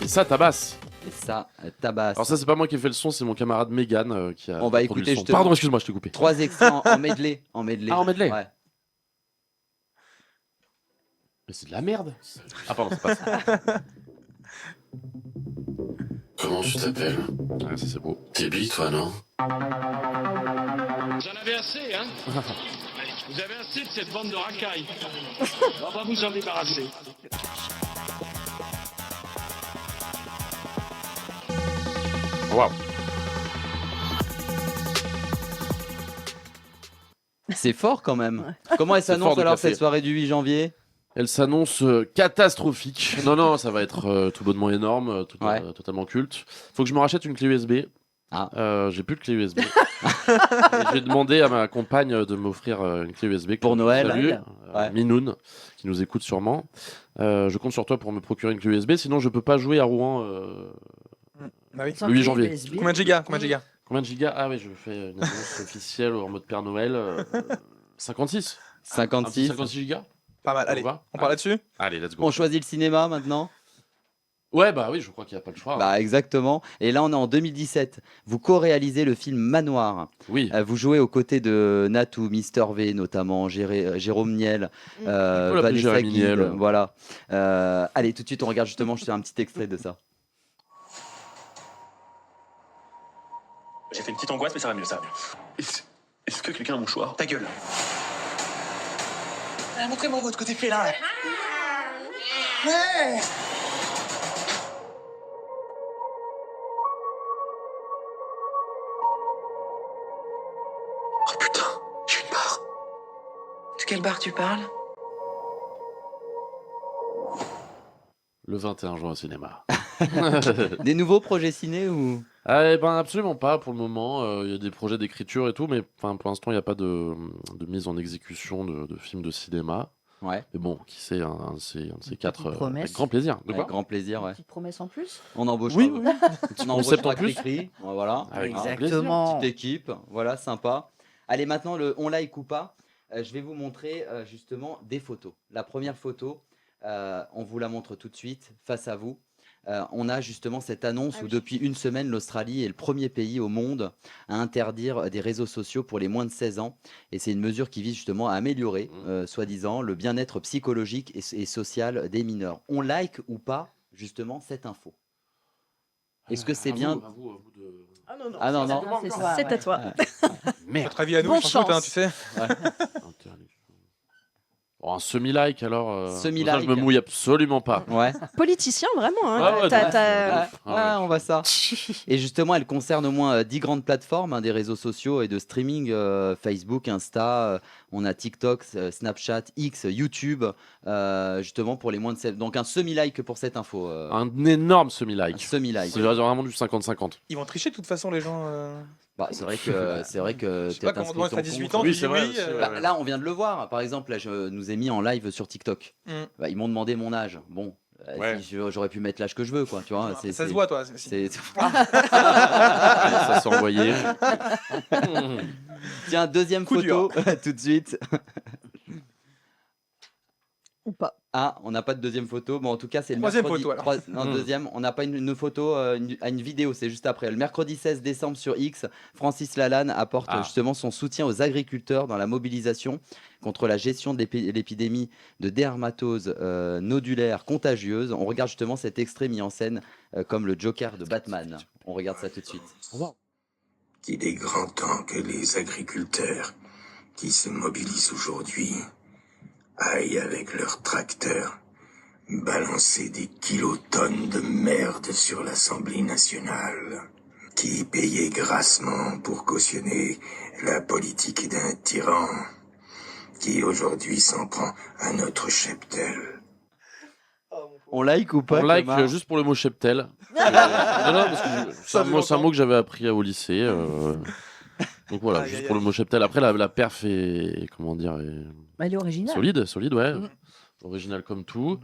Et ça tabasse. Et ça tabasse. Alors ça, c'est pas moi qui ai fait le son, c'est mon camarade Megan qui a On va produit écouter le son. justement. Pardon, excuse-moi, je t'ai coupé. 3 extraits en medley. En medley. Ah, en medley. Ouais. Mais c'est de la merde. Ah pardon, c'est pas ça. Comment tu t'appelles? Ah, ça c'est beau. T'es bi, toi, non? Vous en avez assez, hein? Vous avez assez de cette bande de racailles. On va pas vous en débarrasser. Waouh. C'est fort quand même. Comment elle C'est s'annonce fort de alors café. cette soirée du 8 janvier? Elle s'annonce catastrophique. Non, ça va être tout bonnement énorme, totalement culte. Faut que je me rachète une clé USB. J'ai plus de clé USB. Et j'ai demandé à ma compagne de m'offrir une clé USB pour Noël. Salut, Minoun, qui nous écoute sûrement. Je compte sur toi pour me procurer une clé USB, sinon je peux pas jouer à Rouen Bah oui. le 8 janvier. Combien de gigas? Combien de gigas? Combien de gigas? Ah oui, je fais une annonce officielle en mode Père Noël. 56. 56. 56 gigas. Pas mal. Allez, on parle là-dessus? Allez, let's go. On choisit le cinéma maintenant? Ouais, bah oui, je crois qu'il n'y a pas le choix. Bah exactement. Et là, on est en 2017. Vous co-réalisez le film Manoir. Oui. Vous jouez aux côtés de Natou, Mister V notamment, Jérôme Niel, l'appeler Vanessa Jérémy Guide, Niel. voilà. Allez, tout de suite, on regarde justement. Je fais un petit extrait de ça. J'ai fait une petite angoisse, mais ça va mieux, ça va mieux. Est-ce que quelqu'un a un mouchoir? Ta gueule. Montrez-moi votre côté félin. Ouais. Oh putain, j'ai une barre. De quelle barre tu parles? Le 21 juin au cinéma. Des nouveaux projets ciné ou? Eh ben absolument pas pour le moment. Il y a des projets d'écriture et tout, mais pour l'instant il n'y a pas de mise en exécution de films de cinéma. Ouais. Mais bon, qui sait, un de ces quatre, promesse. avec grand plaisir. De quoi Avec grand plaisir, ouais. Petite promesse en plus? On embauche. Oui, On Concept embauchera en plus. Cricri, voilà. Avec grand Exactement. Petite équipe, voilà, sympa. Allez, maintenant le on like ou pas. Je vais vous montrer justement des photos. La première photo, on vous la montre tout de suite face à vous. On a justement cette annonce où depuis une semaine, l'Australie est le premier pays au monde à interdire des réseaux sociaux pour les moins de 16 ans. Et c'est une mesure qui vise justement à améliorer, soi-disant, le bien-être psychologique et social des mineurs. On like ou pas justement cette info? Est-ce que c'est bien? Ah non, non. Ah non, non. C'est à toi. Merde. Notre avis à nous, Bonne je s'en fout, hein, chance. tu sais. Oh, un semi-like alors. Semi-like. Ça, je me mouille absolument pas. Ouais. Politicien, vraiment. Hein. Ouais, ouais, On voit ça. Et justement, elle concerne au moins 10 grandes plateformes, des réseaux sociaux et de streaming, Facebook, Insta, on a TikTok, Snapchat, X, YouTube, justement pour les moins de 16. Donc un semi-like pour cette info. Un énorme semi-like. Un semi-like. C'est vraiment du 50-50. Ils vont tricher de toute façon, les gens. Bah, c'est vrai que Je sais pas comment on doit être à 18 ans, Oui, tu c'est dis vrai, oui. c'est vrai. Bah, là, on vient de le voir. Par exemple, là, je nous ai mis en live sur TikTok. Mm. Bah, ils m'ont demandé mon âge. Bon, Ouais. si j'aurais pu mettre l'âge que je veux, quoi. Tu vois. Ça se voit, toi. Ça s'est envoyé. Tiens, deuxième Coup photo tout de suite. Ou pas. Ah, on n'a pas de deuxième photo. Bon, en tout cas, c'est le Troisième mercredi. photo, alors. Non, deuxième. On n'a pas une photo, une vidéo, c'est juste après. Le mercredi 16 décembre sur X, Francis Lalanne apporte justement son soutien aux agriculteurs dans la mobilisation contre la gestion de l'épidémie de dermatose nodulaire contagieuse. On regarde justement cet extrait mis en scène comme le Joker de Batman. On regarde ça tout de suite. Qu'il est grand temps que les agriculteurs qui se mobilisent aujourd'hui aillent avec leurs tracteurs balancer des kilotonnes de merde sur l'Assemblée nationale, qui payait grassement pour cautionner la politique d'un tyran, qui aujourd'hui s'en prend à notre cheptel. On like ou pas? On like Thomas juste pour le mot cheptel. Non, parce que c'est un mot que j'avais appris au lycée. Donc voilà, juste pour le mot cheptel. Après, la perf est, comment dire, Elle est originale. solide, ouais. Original comme tout.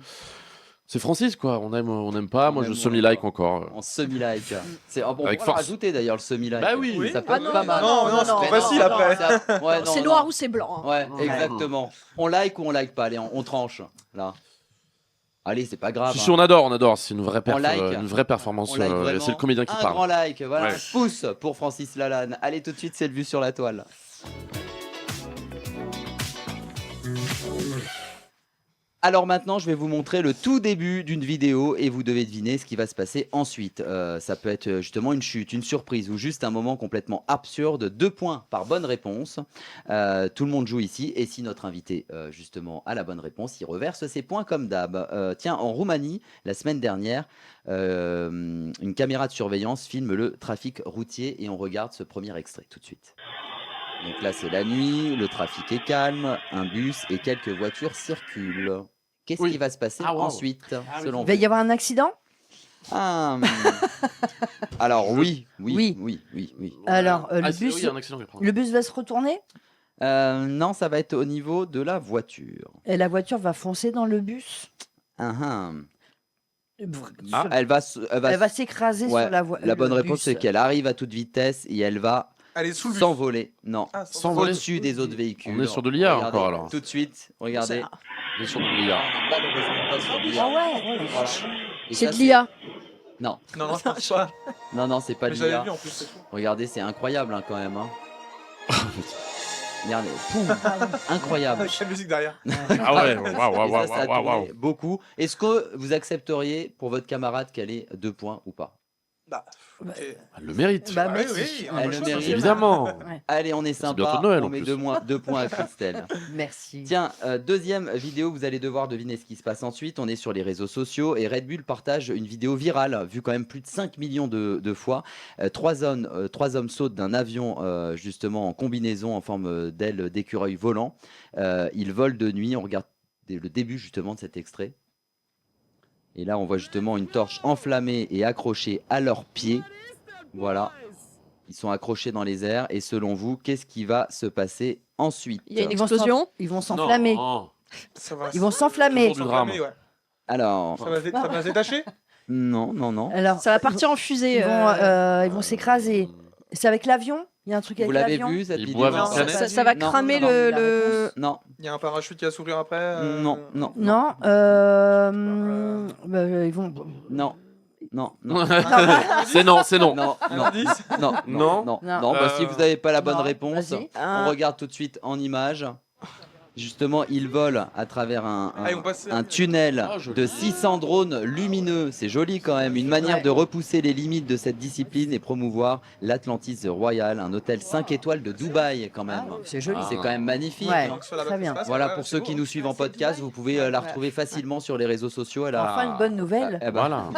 C'est Francis, quoi. On aime pas. Moi, je semi-like encore. En semi-like. C'est bon, Avec on va force. rajouter d'ailleurs le semi-like. Bah oui. Ça peut être pas mal. Non, c'est trop facile après. C'est noir ou c'est blanc. Ouais, exactement. On like ou on like pas? Allez, on tranche là. Allez, c'est pas grave. Si, on adore. C'est une vraie, like. une vraie performance. On like Et vraiment. c'est le comédien qui un parle. grand like, voilà. Ouais. Pouce pour Francis Lalanne. Allez, tout de suite, c'est le vu sur la toile. Alors maintenant, je vais vous montrer le tout début d'une vidéo et vous devez deviner ce qui va se passer ensuite. Ça peut être justement une chute, une surprise ou juste un moment complètement absurde. 2 points par bonne réponse. Tout le monde joue ici et si notre invité justement a la bonne réponse, il reverse ses points comme d'hab. Tiens, en Roumanie, la semaine dernière, une caméra de surveillance filme le trafic routier et on regarde ce premier extrait tout de suite. Donc là, c'est la nuit, le trafic est calme, un bus et quelques voitures circulent. Qu'est-ce qui va se passer ensuite, selon Il va y avoir un accident? Alors oui. Alors, il y a un accident qui prend. le bus va se retourner Non, ça va être au niveau de la voiture. et la voiture va foncer dans le bus. Elle va s'écraser Ouais, sur la voie. La bonne le réponse, bus. c'est qu'elle arrive à toute vitesse et elle va Allez, sous le bus. s'envoler. Non, Ah, s'envoler. au-dessus des autres véhicules. On est sur de l'IA Regardez, encore, alors. Tout de suite, regardez. On est sur de l'IA. Malheureusement pas sur l'IA. Ah ouais, Voilà. Et C'est ça, de l'IA. Non, Non, je pense pas. non, c'est pas Mais de j'avais l'IA. vu en plus, c'est fou. Regardez, c'est incroyable quand même. Regardez, poum, incroyable. Avec la musique derrière. Ah ouais, Et ça a tourné waouh. beaucoup. Est-ce que vous accepteriez pour votre camarade qu'elle ait 2 points ou pas? Bah, ok. Elle le mérite. Bah, Ah merci. oui, Elle le choix, mérite. Évidemment. Ouais. Allez, on est bientôt sympa. Noël, On en met plus. 2 points à Christelle. Merci. Tiens, deuxième vidéo, vous allez devoir deviner ce qui se passe ensuite. On est sur les réseaux sociaux et Red Bull partage une vidéo virale, vue quand même plus de 5 millions de fois. 3 hommes sautent d'un avion justement en combinaison en forme d'aile d'écureuil volant. Ils volent de nuit. On regarde le début justement de cet extrait. Et là, on voit justement une torche enflammée et accrochée à leurs pieds. Voilà. Ils sont accrochés dans les airs. Et selon vous, qu'est-ce qui va se passer ensuite? Il y a une Ils vont explosion. Ils vont s'enflammer. Non. Ça va. Ils vont s'enflammer. Toujours du drame. Ouais. Alors, Ça va se détacher. non. Alors, Ça va partir en fusée. ils vont s'écraser. C'est avec l'avion? Il y a un truc avec Vous l'avez l'avion? vu cette Ils vidéo? boivent Non, une canette. Ça va Non, cramer non, le. Il y a un parachute qui va s'ouvrir après. Non. Non. Ils vont. Non. C'est non, c'est non. Non, Un non, indice non, Non. non. Non. Bah, si vous n'avez pas la bonne Non, réponse, vas-y. on regarde tout de suite en image. Justement, ils volent à travers ils vont passer. un tunnel de 600 drones lumineux. C'est joli quand même. Une manière de repousser les limites de cette discipline et promouvoir l'Atlantis Royal, un hôtel 5 étoiles de Dubaï quand même. C'est joli. C'est quand même magnifique. Ouais, Donc, sur la très bien. espace, Voilà, ouais, pour c'est ceux beau, qui hein. nous suivent en podcast, vous pouvez la retrouver facilement sur les réseaux sociaux. Elle a... Enfin, une bonne nouvelle. Eh ben, Voilà.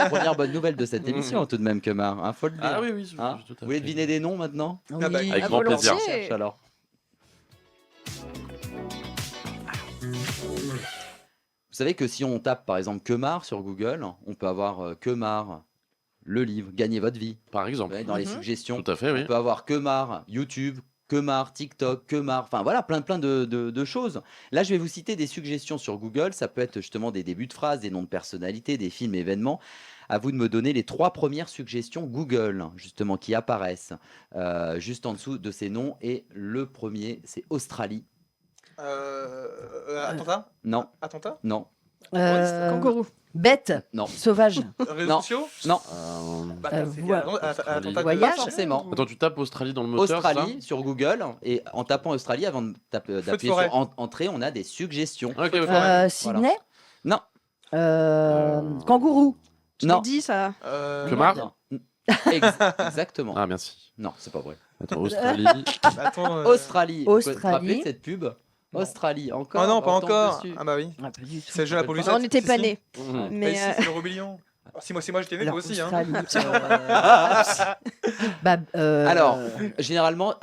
Première bonne nouvelle de cette émission tout de même, Kemar. Hein, faut le dire. Ah oui, oui. Hein, tout à vous voulez fait. deviner des noms maintenant? Ah bah, Avec grand volontiers. plaisir. Cherche alors. Vous savez que si on tape par exemple Kemar sur Google, on peut avoir Kemar, le livre, Gagner votre vie. Par Vous exemple. voyez, dans les suggestions, Tout à fait, oui. on peut avoir Kemar, YouTube, Kemar, TikTok, Kemar, enfin voilà, plein de choses. Là, je vais vous citer des suggestions sur Google. Ça peut être justement des débuts de phrases, des noms de personnalités, des films, événements. À vous de me donner les 3 premières suggestions Google, justement, qui apparaissent juste en dessous de ces noms. Et le premier, c'est Australie. Attentat Non, Attentat non, Kangourou. Bête. non. Sauvage. Réseaux Non. sociaux non. Bah, c'est voilà. non, attentat Voyage. Pas forcément. Attends, tu tapes Australie dans le moteur, Australie sur Google et en tapant Australie avant d'appuyer forêt. sur entrée, on a des suggestions. ça Ok, Sydney. Non, Kangourou. Je non. t'ai dit ça. Kemar Non. Exactement. Ah, merci. Non, c'est pas vrai. Attends, Australie. Attends. Australie. Vous Australie. vous rappelez de cette pub? Australie, encore. Ah non, pas on tombe encore. dessus. Ah bah oui. Ah, pas du tout. C'est le jeu à la pollution. On n'était pas nés. Mhm. Mais Mais ici, c'est le rébellion. Si moi j'étais né, Alors, toi aussi. Hein. Australie. Alors, généralement,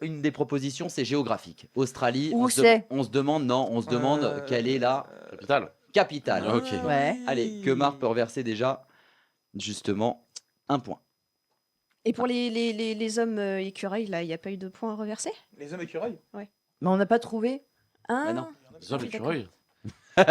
une des propositions, c'est géographique. Australie, Où on se c'est demande quelle est la Capitale. capitale. Ok. Ouais. Allez, Kemar peut reverser déjà, justement, 1 point. Et pour les hommes écureuils, là, il n'y a pas eu de points à reverser? Les hommes écureuils. Mais on n'a pas trouvé. Ah, Bah non. Les hommes Oui, écureuils. J'ai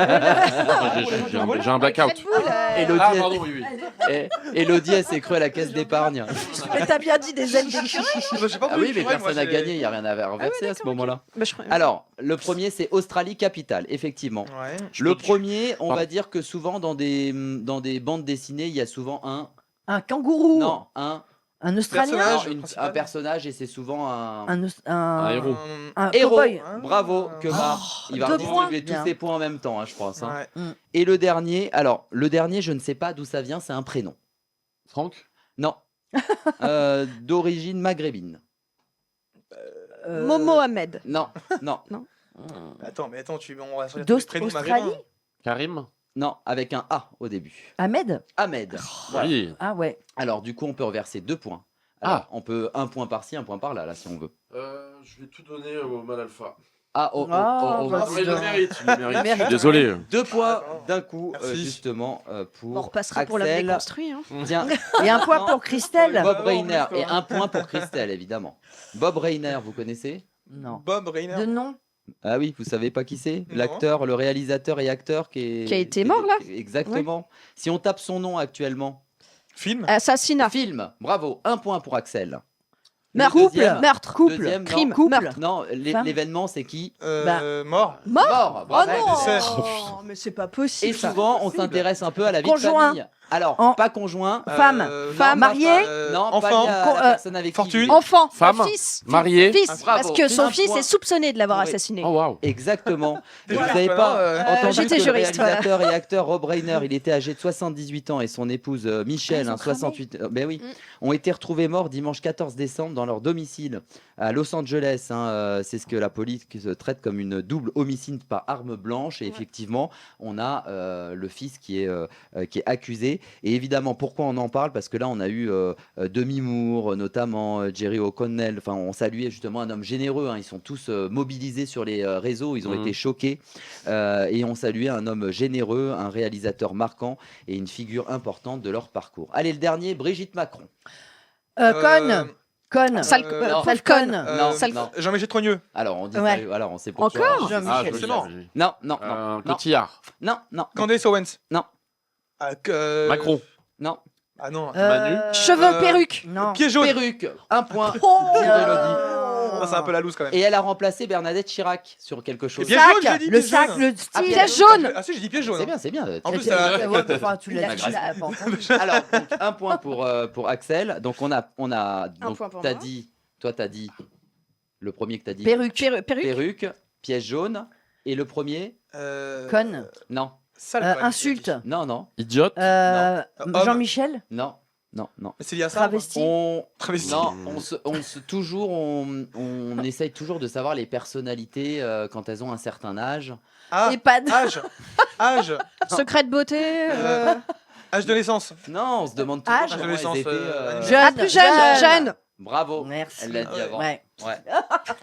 J'ai un blackout. Red Bull, Elodie, Ah, pardon, oui, oui. Elodie, elle s'est crue à la caisse d'épargne. Mais t'as bien dit des ailes d'écureuil. J'ai pas Ah oui, mais personne n'a gagné, il n'y a rien à reverser à ce moment-là. Bah, je crois- Alors, le premier, c'est Australie capitale, effectivement. Ouais. Le premier, on va Pardon. dire que souvent dans des bandes dessinées, il y a souvent Un kangourou. non, un Un Australien Personnage. Non, un personnage et c'est souvent Un héros. Un héros. cow-boy. Bravo, Kemar. Il va 2 points. redistribuer tous Bien. ses points en même temps, hein, je pense. hein. Ouais. Et le dernier, je ne sais pas d'où ça vient, c'est un prénom. Franck. Non. D'origine maghrébine. Momo Ahmed. Non, non. Attends, on va sortir tous les D'Australie prénoms maghrébins. Karim. Non, avec un A au début. Ahmed Ahmed. Voilà. Oui. Ah ouais. Alors, du coup, on peut reverser 2 points. Alors, on peut 1 point par-ci, 1 point par là, si on veut. Je vais tout donner au mal alpha. Ah, Ah, oh, bah, Mais il le mérite. Il le mérite. Mérite. Je suis désolé. 2 points d'un coup, Merci. justement, pour On repassera pour la Axel. déconstruit. Hein. Tiens, Et un point non, pour Christelle. Bob Oh, Reiner. on est Et fort. 1 point pour Christelle, évidemment. Bob Reiner, vous connaissez? Non. Bob Reiner. De nom Ah oui, vous savez pas qui c'est? Non. L'acteur, le réalisateur et acteur qui Qui a été mort, là? Exactement. Si on tape son nom actuellement. Film. Assassinat. Film, bravo, 1 point pour Axel. Meurtre. Le deuxième- Meurtre. Deuxième, non. Crime. Couple. Meurtre. Non, Femme. l'événement c'est qui? Mort. Mort, Oh bravo. décès. non Mais c'est pas possible. Et souvent, on s'intéresse un peu à la vie Conjoint. de famille. Alors, En- pas conjoint. Femme. Femme. Marié. Non, enfant. pas lié à la personne avec qui il fortune. vit. Enfant. Femme. Fils. Marié. Fils. Bravo. Parce que son Un fils point. est soupçonné de l'avoir Oui. assassiné. Oh waouh. Exactement. Et vous Voilà. n'avez pas entendu j'étais que juriste, le réalisateur et acteur Rob Reiner, il était âgé de 78 ans et son épouse Michel, ils ont 68, ben oui, Mm. ont été retrouvés morts dimanche 14 décembre dans leur domicile à Los Angeles. C'est ce que la police traite comme une double homicide par arme blanche. Et effectivement, on a le fils qui est accusé. Et évidemment, pourquoi on en parle? Parce que là, on a eu Demi Moore, notamment Jerry O'Connell. Enfin, on saluait justement un homme généreux. Ils sont tous mobilisés sur les réseaux. Ils ont été choqués. Et on saluait un homme généreux, un réalisateur marquant et une figure importante de leur parcours. Allez, le dernier, Brigitte Macron. Con. Con. non. Falcon. Non, non. Jean-Michel Trogneux. Alors, on dit Ouais. alors, on sait pour Encore Ah, je C'est l'ai, mort. je l'ai. Non, non, non, non, Cotillard. non, non, Candace Owens. non, Macron. non. Ah non. Manu. Cheveux, perruque. Non. Pied jaune. Perruque, 1 point. Oh. Dire Elodie. Ah, c'est un peu la loose quand même. Et elle a remplacé Bernadette Chirac sur quelque chose. Piège Sac, jaune, j'ai dit, le piège sac, jaune. le Ah, style. Piège jaune. Ah si, j'ai dit piège jaune. C'est bien, c'est bien. En plus, Ouais, enfin, tu l'as Magresse. pas entendu. Alors, donc, 1 point pour Axel. Donc, on a Un donc, point pour t'as moi. dit, toi, t'as dit, le premier que t'as dit. Perruque. Perruque. Perruque, piège jaune. Et le premier, Con. non, Sale conne. Insulte. non, non, Idiote. Homme. Jean-Michel. non, non, non. Mais c'est lié à ça. Travesti. Travesti. Non, on essaye toujours de savoir les personnalités quand elles ont un certain âge. Ah, EHPAD. âge. Secret de beauté. Âge de naissance. Non, on se demande toujours Âge. comment Adolescence, elles étaient. jeune. Ah, plus jeune. Bravo. Merci. Elle l'a dit avant. Ouais. Ouais.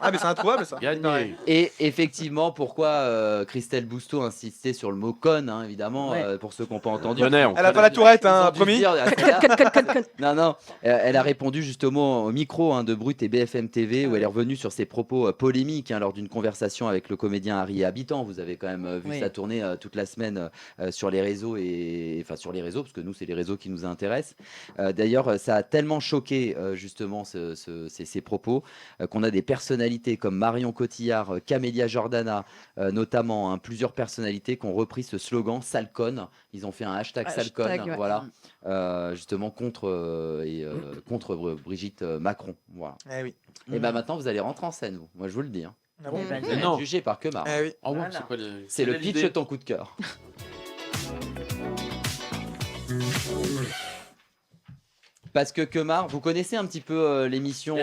Ah, mais c'est introuvable ça. Gagné. Et effectivement, pourquoi Christelle Bousteau insistait sur le mot con, hein, évidemment, Ouais. pour ceux qui n'ont pas entendu. Venez, on Elle a pas la tourette, hein, Ils ont dû promis. se dire, ah, celle-là- Con. Non, non, elle a répondu justement au micro de Brut et BFM TV où elle est revenue sur ses propos polémiques lors d'une conversation avec le comédien Harry Habitant. Vous avez quand même vu Oui. ça tourner toute la semaine sur les réseaux enfin sur les réseaux parce que nous c'est les réseaux qui nous intéressent. D'ailleurs, ça a tellement choqué justement ces propos qu'on a des personnalités comme Marion Cotillard, Camélia Jordana, notamment plusieurs personnalités qui ont repris ce slogan Salcon. Ils ont fait un hashtag Salcon, Hashtag, ouais. voilà. Justement contre Brigitte Macron. Voilà. Eh oui. Et ben maintenant vous allez rentrer en scène, vous. Moi je vous le dis. Ah bon Eh ben, Vous allez non. être jugé par Kemar. Eh oui. Oh, ouais, Voilà. c'est quoi les- C'est le quelle pitch idée de ton coup de cœur. Parce que Kemar, vous connaissez un petit peu l'émission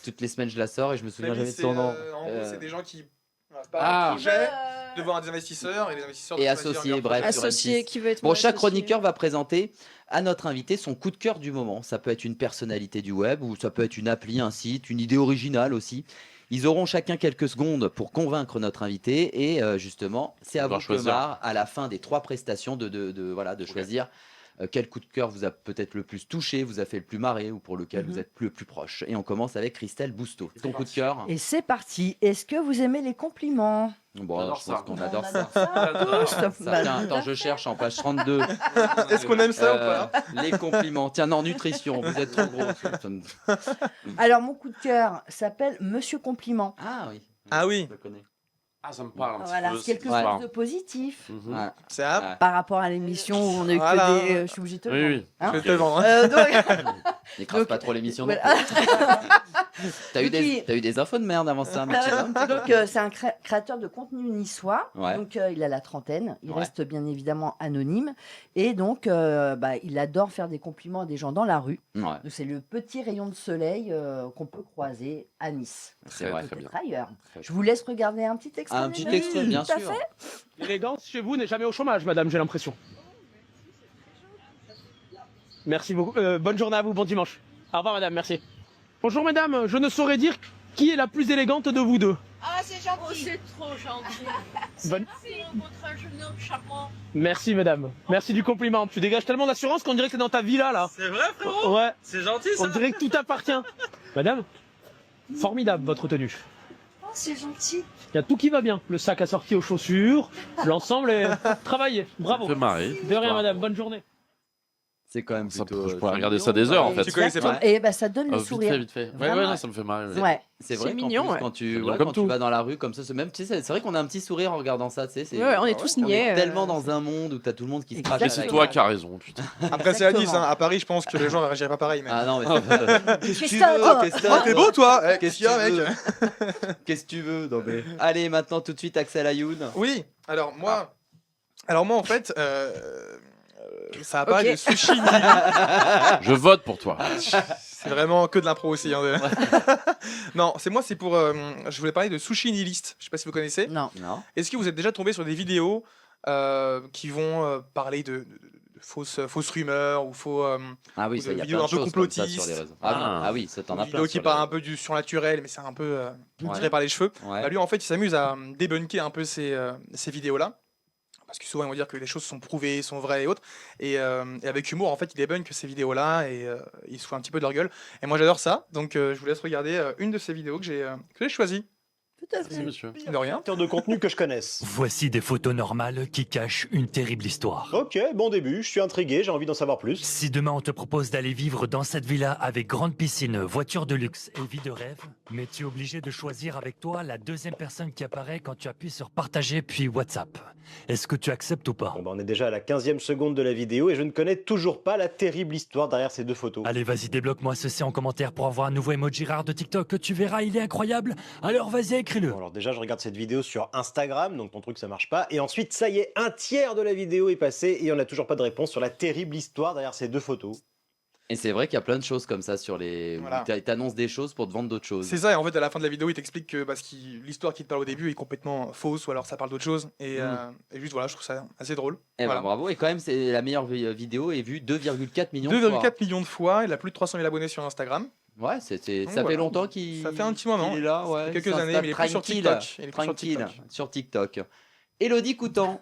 toutes les semaines je la sors et je me souviens jamais de son nom. En gros, c'est des gens qui parlent Ah. de projet devant des investisseurs et les investisseurs Et doivent choisir associés, leur bref. projet. sur Associé M6. qui veut être. Bon, mon chaque associé. chroniqueur va présenter à notre invité son coup de cœur du moment. Ça peut être une personnalité du web ou ça peut être une appli, un site, une idée originale aussi. Ils auront chacun quelques secondes pour convaincre notre invité et justement, c'est à On va vous, choisir. Kemar, à la fin des 3 prestations de choisir quel coup de cœur vous a peut-être le plus touché, vous a fait le plus marrer ou pour lequel vous êtes le plus proche. Et on commence avec Christelle Bousteau. Ton coup de cœur. Et c'est parti. Est-ce que vous aimez les compliments? Bon, J'adore je pense ça. qu'on On adore ça. tous. Bah, Tiens, attends, je cherche en page 32. Est-ce qu'on aime ça ou pas Les compliments. Tiens, non, nutrition, vous êtes trop gros. Alors, mon coup de cœur s'appelle Monsieur Compliment. Ah oui. Ah oui. Je le connais. Ah, ça me parle un petit Voilà, peu. c'est quelque ça me chose parle. de positif. Ouais. Ça, Par rapport à l'émission où on a eu Voilà. que des. Je suis obligée de te le Oui, vendre. oui. Hein je vais te le vendre. Hein. N'écrase pas trop l'émission. non voilà. plus. T'as eu, Donc, t'as eu des infos de merde avant ça, Maximum. Donc, c'est un créateur de contenu niçois. Ouais. Donc, il a la trentaine. Il Ouais. reste bien évidemment anonyme. Et donc, il adore faire des compliments à des gens dans la rue. Ouais, Donc, c'est le petit rayon de soleil qu'on peut croiser à Nice. c'est vrai. Très bien. Peut-être ailleurs. Très Je vous laisse regarder un petit extrait. Un petit Nelly. extrait, bien Tout à sûr. fait. L'élégance chez vous n'est jamais au chômage, madame, j'ai l'impression. Merci beaucoup. Bonne journée à vous, bon dimanche. Au revoir, madame, merci. Bonjour, madame, je ne saurais dire qui est la plus élégante de vous deux. Ah, c'est gentil. Oh, c'est trop gentil. Bonne- Merci, votre jeune homme charmant. Merci, madame. Merci du compliment. Tu dégages tellement d'assurance qu'on dirait que c'est dans ta villa, là. C'est vrai, frérot? Ouais. C'est gentil, On ça. dirait que tout t'appartient. Madame, formidable, votre tenue. Oh, c'est gentil. Il y a tout qui va bien. Le sac assorti aux chaussures, l'ensemble est travaillé. Bravo. Ça fait marrer. De rien, madame. Bonne journée. C'est quand même Ça, plutôt. je pourrais regarder ça des heures, en fait. Tu connaissais pas? Et ça donne le Vite sourire. fait, vite fait. Ouais, Vraiment. non, ça me fait marrer. ouais. Ouais. C'est vrai C'est qu'en mignon, plus, ouais. quand tu, C'est ouais, comme quand tu tout. vas dans la rue comme ça, même, tu sais, c'est vrai qu'on a un petit sourire en regardant ça, tu sais. C'est, Ouais, on est tous on niais, est tellement dans un monde où t'as tout le monde qui se crache. Et c'est toi qui as raison, putain. Après, c'est à Nice. Exactement. Hein. À Paris, je pense que les gens réagiraient pas pareil. Mais... Ah non, mais Qu'est-ce que tu t'as, veux, toi qu'est-ce que Oh, t'as, t'es toi beau, toi. Eh, Qu'est-ce Qu'est-ce qu'il y a, que tu mec? Qu'est-ce que tu veux non, mais... Allez, maintenant tout de suite, Axel Ayoun. Oui. Alors moi, en fait, ça a parlé de sushi. Je vote pour toi. C'est vraiment que de l'impro aussi. Hein. Non, c'est pour. Je voulais parler de Sushi Nihiliste. Je sais pas si vous connaissez. Non. Non. Est-ce que vous êtes déjà tombé sur des vidéos qui vont parler de fausses rumeurs ou faux. Ah oui, ou ça, de il y a vidéos plein un de peu choses comme ça sur complotistes. les réseaux. Ah, non. Ah oui, ça t'en a plein. Vidéos qui sur parlent les un peu du surnaturel, mais c'est un peu Ouais. tiré par les cheveux. Ouais. Bah, lui, en fait, il s'amuse à débunker un peu ces vidéos-là. Parce que souvent, ils vont dire que les choses sont prouvées, sont vraies et autres. Et avec humour, en fait, il débunk ces vidéos-là et il se fout un petit peu de leur gueule. Et moi, j'adore ça. Donc, je vous laisse regarder une de ces vidéos que j'ai choisies. Tout à fait. Merci, monsieur. De rien. De contenu que je connaisse. Voici des photos normales qui cachent une terrible histoire. Ok, bon début, je suis intrigué, j'ai envie d'en savoir plus. Si demain on te propose d'aller vivre dans cette villa avec grande piscine, voiture de luxe et vie de rêve, mais tu es obligé de choisir avec toi la deuxième personne qui apparaît quand tu appuies sur partager puis WhatsApp. Est-ce que tu acceptes ou pas? Bon bah on est déjà à la 15e seconde de la vidéo et je ne connais toujours pas la terrible histoire derrière ces deux photos. Allez, vas-y, débloque-moi ceci en commentaire pour avoir un nouveau emoji rare de TikTok que tu verras, il est incroyable. Alors vas-y, écris-le. Bon, alors déjà je regarde cette vidéo sur Instagram, donc ton truc ça marche pas. Et ensuite ça y est, un tiers de la vidéo est passé et on n'a toujours pas de réponse sur la terrible histoire derrière ces deux photos. Et c'est vrai qu'il y a plein de choses comme ça sur les. Voilà. Ils t'annoncent des choses pour te vendre d'autres choses. C'est ça, et en fait, à la fin de la vidéo, il t'explique que l'histoire qui te parle au début est complètement fausse ou alors ça parle d'autre chose. Et juste, voilà, je trouve ça assez drôle. Eh ben, Voilà. bravo. Et quand même, c'est la meilleure vidéo est vue 2,4 millions de fois. 2,4 millions de fois, il a plus de 300 000 abonnés sur Instagram. Ouais, Donc ça voilà. fait longtemps qu'il. Ça fait un petit moment. qu'il est là, ouais. Ça fait quelques Il années, s'installe mais il est plus sur tranquille, TikTok. Il est plus sur tranquille, TikTok. sur TikTok. Élodie Coutan.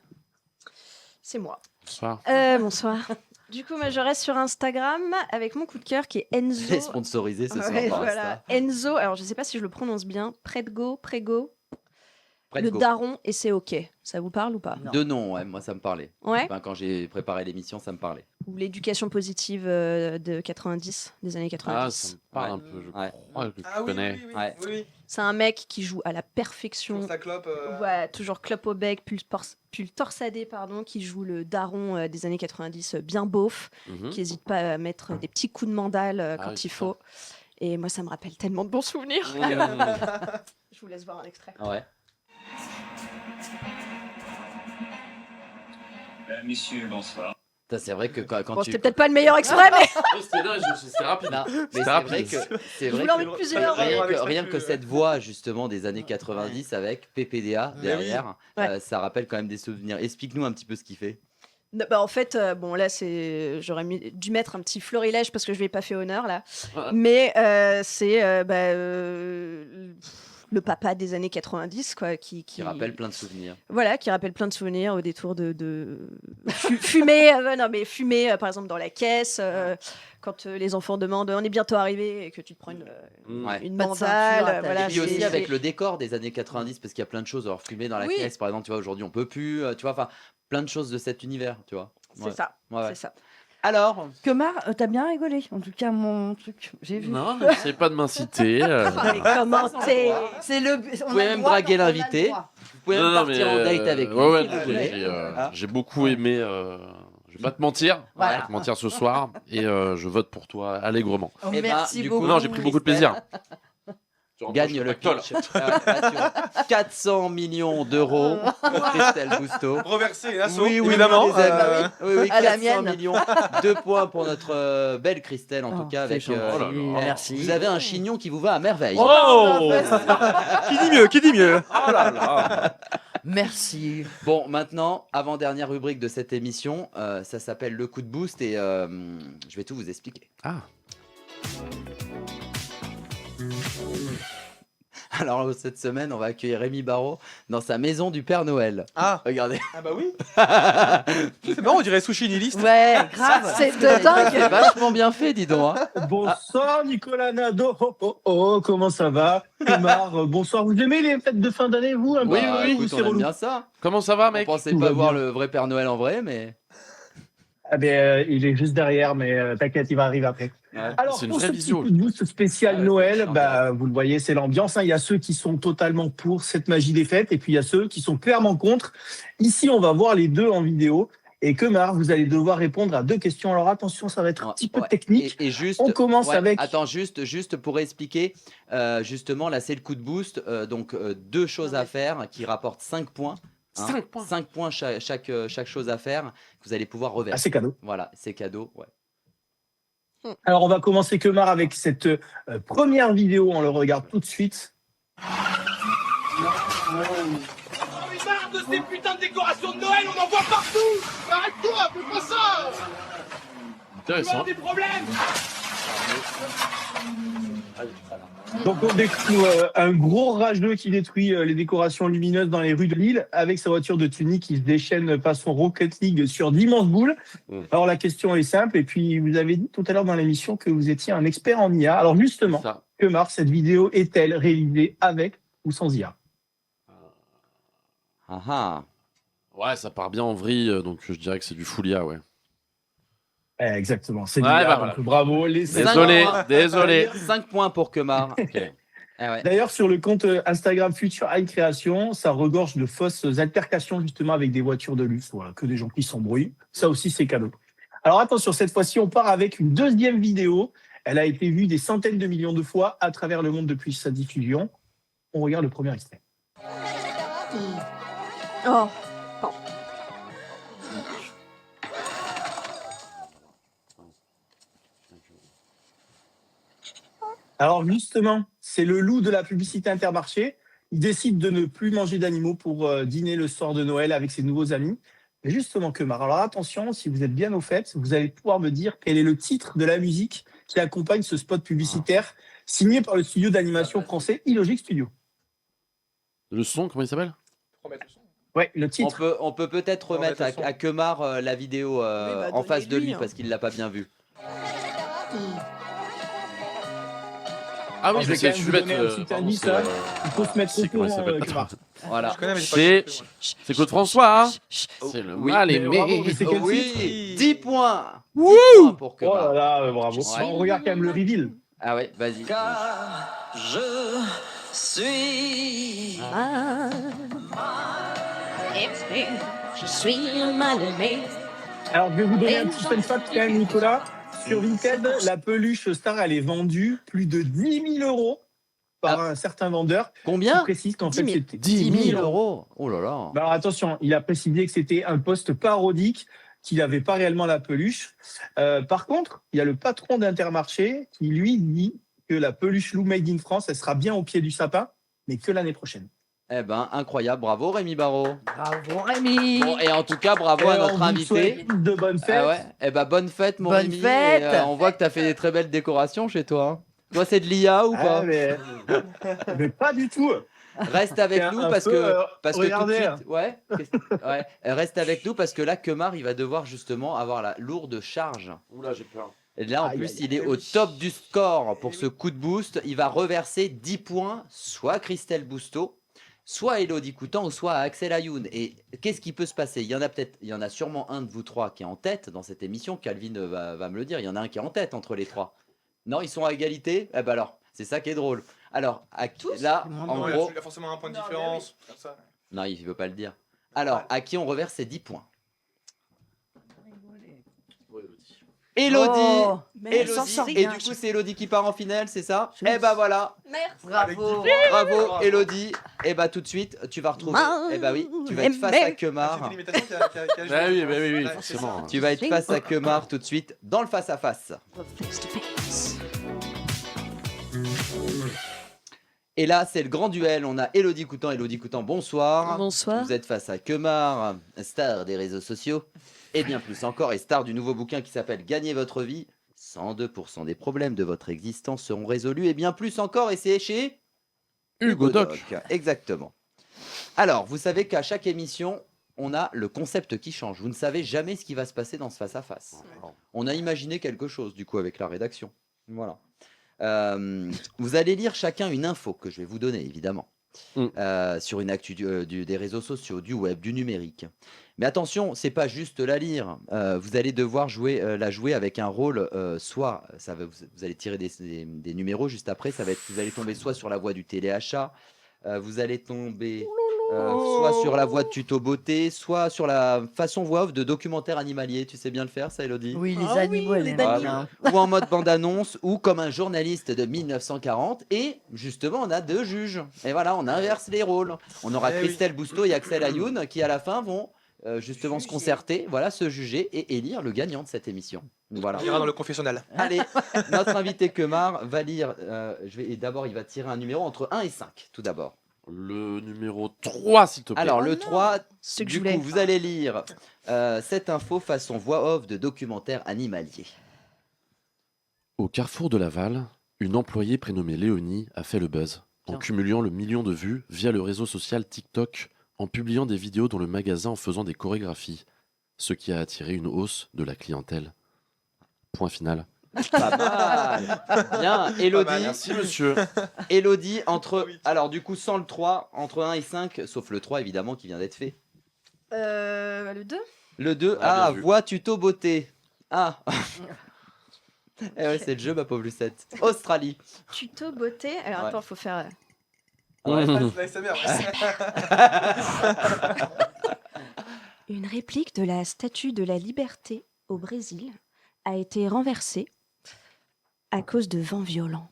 C'est moi. Bonsoir. Bonsoir. Du coup, moi, je reste sur Instagram avec mon coup de cœur qui est Enzo. Elle est sponsorisée ce soir Ouais, par voilà. Insta. Enzo, alors je sais pas si je le prononce bien, Prego, Prego. le daron et c'est ok. Ça vous parle ou pas? De nom, ouais, moi ça me parlait. Ouais. Enfin, quand j'ai préparé l'émission, ça me parlait. Ou l'éducation positive de 90, des années 90. Ah, ça me parle un peu, je crois que tu connais. Ouais. C'est un mec qui joue à la perfection. Sa clope. Ouais, toujours clope au bec, pull torsadé, pardon, qui joue le daron des années 90 bien beauf, Mhm. qui n'hésite pas à mettre des petits coups de mandale quand oui, il faut. Et moi, ça me rappelle tellement de bons souvenirs. Je vous laisse voir un extrait. Ouais. Messieurs, bonsoir. Ça, c'est vrai que quand Bon, tu. c'était peut-être pas le meilleur extrait, mais. C'était rapide. Non, mais C'était c'est rapide. vrai que c'est Je vrai voulais en que mettre plusieurs. rien que cette voix justement des années 90 avec PPDA derrière, Ouais. ça rappelle quand même des souvenirs. Explique-nous un petit peu ce qu'il fait. Bah, en fait, bon là j'aurais dû mettre un petit florilège parce que je lui ai pas fait honneur là. Ah. Mais c'est le papa des années 90 quoi, qui Rappelle plein de souvenirs. Voilà, qui rappelle plein de souvenirs au détour de fumer, non mais fumer par exemple dans la caisse, quand les enfants demandent on est bientôt arrivé et que tu te prends une Ouais. une Pas de mandale, ceinture, voilà. Et puis aussi c'est- avec le décor des années 90 parce qu'il y a plein de choses. Alors fumer dans la Oui. caisse par exemple, tu vois, aujourd'hui on peut plus, tu vois, enfin plein de choses de cet univers, tu vois. C'est ça, Ouais, ouais. c'est ça. Alors, Kemar, t'as bien rigolé. En tout cas, mon truc, j'ai vu. Non, n'essaie pas de m'inciter. Les commentaires. C'est le. vous pouvez même draguer l'invité. Vous pouvez même partir en date avec lui. ouais, si vous voulez. j'ai beaucoup aimé. Je vais pas te mentir, Voilà. je vais pas te mentir ce soir, et je vote pour toi allègrement. Oh, Eh ben, merci du beaucoup. coup, Non, j'ai pris beaucoup de plaisir. Gagne le pitch. 400 millions d'euros pour Christelle Bousteau. Reversé, hein, Oui, oui, évidemment. les amis. Oui, À la 400 mienne. millions. 2 points pour notre belle Christelle, en tout cas. c'est Avec, gentil. Oh là là. Merci. Vous avez un chignon qui vous va à merveille. Oh Qui dit mieux? Qui dit mieux? Oh là là. Merci. Bon, maintenant, avant-dernière rubrique de cette émission, ça s'appelle le coup de boost et je vais tout vous expliquer. Ah. Alors, cette semaine, on va accueillir Rémi Barraud dans sa maison du Père Noël. Ah. Regardez. Ah bah oui. C'est marrant, on dirait sushi nihiliste. Ouais, grave. C'est de dingue. C'est vachement bien fait, dis donc. Hein. Bonsoir Nicolas Nadeau. Comment ça va? Omar, bonsoir. Vous aimez les fêtes de fin d'année, vous? Oui, Bah, oui, ou écoute, c'est on aime relou? bien ça. Comment ça va, On mec? pensait Tout pas va voir bien. le vrai Père Noël en vrai, mais... Ah ben, il est juste derrière, mais t'inquiète, il va arriver après. Ouais. Alors, C'est une pour vraie ce petit visio. coup de boost spécial Ah ouais, Noël, c'est bah, vous le voyez, c'est l'ambiance. Hein. Il y a ceux qui sont totalement pour cette magie des fêtes, et puis il y a ceux qui sont clairement contre. Ici, on va voir les deux en vidéo. Et Kemar, vous allez devoir répondre à 2 questions. Alors attention, ça va être un petit peu Ouais. technique. Et juste, On commence ouais, avec... Attends, juste pour expliquer, justement, là, c'est le coup de boost. Donc, 2 choses à faire qui rapportent 5 points. 5 points. 5 points chaque chose à faire que vous allez pouvoir reverser. Ah, c'est cadeau. Voilà, c'est cadeau. Ouais. Alors, on va commencer, Kemar, avec cette première vidéo. On le regarde tout de suite. Marre de ces putains de décorations de Noël, on en voit partout. Arrête-toi, fais pas ça. Tu Intéressant. as des problèmes. Donc, on découvre un gros rageux qui détruit les décorations lumineuses dans les rues de Lille avec sa voiture de tuning qui se déchaîne façon Rocket League sur d'immenses boules. Alors, la question est simple. Et puis, vous avez dit tout à l'heure dans l'émission que vous étiez un expert en IA. Alors, justement, Ça. Kemar, cette vidéo est-elle réalisée avec ou sans IA? Ah ah. Ouais, ça part bien en vrille, donc je dirais que c'est du Foulia, ouais. Exactement, c'est Ouais, du IA, bah voilà. donc bravo. Les Désolé, 5 points. désolé. 5 points pour Kemar. Ah ouais. D'ailleurs, sur le compte Instagram Future High Création, ça regorge de fausses altercations justement avec des voitures de luxe, voilà, que des gens qui s'embrouillent. Ça aussi, c'est cadeau. Alors attention, cette fois-ci, on part avec une deuxième vidéo. Elle a été vue des centaines de millions de fois à travers le monde depuis sa diffusion. On regarde le premier extrait. Oh. Alors justement, c'est le loup de la publicité Intermarché. Il décide de ne plus manger d'animaux pour dîner le soir de Noël avec ses nouveaux amis. Et justement, Kemar, alors attention, si vous êtes bien au fait, vous allez pouvoir me dire quel est le titre de la musique qui accompagne ce spot publicitaire signé par le studio d'animation français Illogic Studio. Le son, comment il s'appelle? Ouais, le titre. On peut peut-être remettre à Kemar la vidéo en face de lui parce qu'il l'a pas bien vue. Ah oui, je vais je sais, quand même je vous vais donner un mettre. petit indice, hein. Il faut se mettre au C'est comment il courant, s'appelle? Kemar. Voilà. Je connais, mais j'ai pas- C'est Claude François, hein? C'est le Oui, mal mais aimé. bravo, mais c'est quel Oui, 10 points. 10 Wouh points pour Oh Kemar. là là, bravo. Ouais. On regarde quand même le reveal. Ah ouais, vas-y. Je suis. Je suis un mal aimé. Alors, je vais vous donner un petit fun fact quand même, Nicolas. Sur Vinted, la peluche Star, elle est vendue plus de 10 000 euros par un certain vendeur. Combien? Qui précise qu'en fait, 10 000. c'était 10 000 euros. Oh là là. Bah alors attention, il a précisé que c'était un poste parodique, qu'il n'avait pas réellement la peluche. Par contre, il y a le patron d'Intermarché qui lui dit que la peluche Lou Made in France, elle sera bien au pied du sapin, mais que l'année prochaine. Eh ben, incroyable. Bravo, Rémi Barraud. Bravo Rémi. Bon, et en tout cas, bravo Et à on notre vous invité. souhaite de bonnes fêtes. Ah ouais. Eh ben, bonne fête, mon Bonne Rémi. fête. Et, on voit que tu as fait des très belles décorations chez toi. Hein. Toi, c'est de l'IA ou pas? Ah, mais pas du tout. Reste avec C'est nous un parce peu, que tout de regardez. suite, ouais, ouais, reste avec nous parce que là, Kemar, il va devoir justement avoir la lourde charge. Oula, j'ai peur. Et là, en Aïe, plus, aïe, il est au top du score pour ce coup de boost. Il va reverser 10 points, soit à Christelle Bousteau, soit à Elodie Coutan, ou soit à Axel Ayoun. Et qu'est-ce qui peut se passer? Il y en a sûrement un de vous trois qui est en tête dans cette émission. Calvin va me le dire. Il y en a un qui est en tête entre les trois. Non, ils sont à égalité. Eh ben alors, c'est ça qui est drôle. Alors, là, en Non, gros, il y a forcément un point de différence. Comme ça. Non, il veut pas le dire. Alors, à qui on reverse ces 10 points? Elodie, Oh, mais elle s'en Elodie. sort Et bien. du coup, c'est Elodie qui part en finale, c'est ça? Eh bah voilà. Merci. Bravo. Bravo, Elodie. Et bah tout de suite, tu vas retrouver. Eh bah oui, tu vas être face à Kemar. Bah oui, forcément. Tu vas être face à Kemar tout de suite dans le face à face. Et là, c'est le grand duel. On a Elodie Coutan. Elodie Coutan, bonsoir. Bonsoir. Vous êtes face à Kemar, star des réseaux sociaux. Et bien plus encore, et star du nouveau bouquin qui s'appelle Gagner votre vie. 102% des problèmes de votre existence seront résolus. Et bien plus encore, et c'est chez Hugo Doc. Exactement. Alors, vous savez qu'à chaque émission, on a le concept qui change. Vous ne savez jamais ce qui va se passer dans ce face-à-face. On a imaginé quelque chose, du coup, avec la rédaction. Voilà. Vous allez lire chacun une info que je vais vous donner, évidemment, sur une actu des réseaux sociaux, du web, du numérique. Mais attention, c'est pas juste la lire. Vous allez devoir la jouer avec un rôle. Soit vous allez tirer des numéros juste après. Vous allez tomber soit sur la voie du téléachat, vous allez tomber soit sur la voie de tuto beauté, soit sur la façon voix off de documentaire animalier. Tu sais bien le faire, ça, Elodie? Oui, les animaux, elle aime bien. Ou en mode bande-annonce, ou comme un journaliste de 1940. Et justement, on a 2 juges. Et voilà, on inverse les rôles. On aura Christelle Bousteau et Axel Ayoun qui, à la fin, vont justement se concerter, voilà, se juger et élire le gagnant de cette émission. Voilà. On ira dans le confessionnal. Allez, notre invité Kemar va lire. D'abord, il va tirer un numéro entre 1 et 5, tout d'abord. Le numéro 3, s'il te plaît. Alors, le 3, C'est que du je voulais. coup, vous allez lire cette info façon voix off de documentaire animalier. Au carrefour de Laval, une employée prénommée Léonie a fait le buzz en cumulant le million de vues via le réseau social TikTok, en publiant des vidéos dans le magasin en faisant des chorégraphies, ce qui a attiré une hausse de la clientèle. Point final. Pas mal. Bien, Elodie. Merci, monsieur. Elodie, alors du coup, sans le 3, entre 1 et 5, sauf le 3 évidemment qui vient d'être fait. Le 2. Le 2, Ah, bien vu. voix tuto beauté. Ah. Eh ouais, c'est le jeu, ma pauvre Lucette. Australie. Tuto beauté. Alors Ouais. attends, faut faire. Ouais. Une réplique de la statue de la liberté au Brésil a été renversée à cause de vents violents.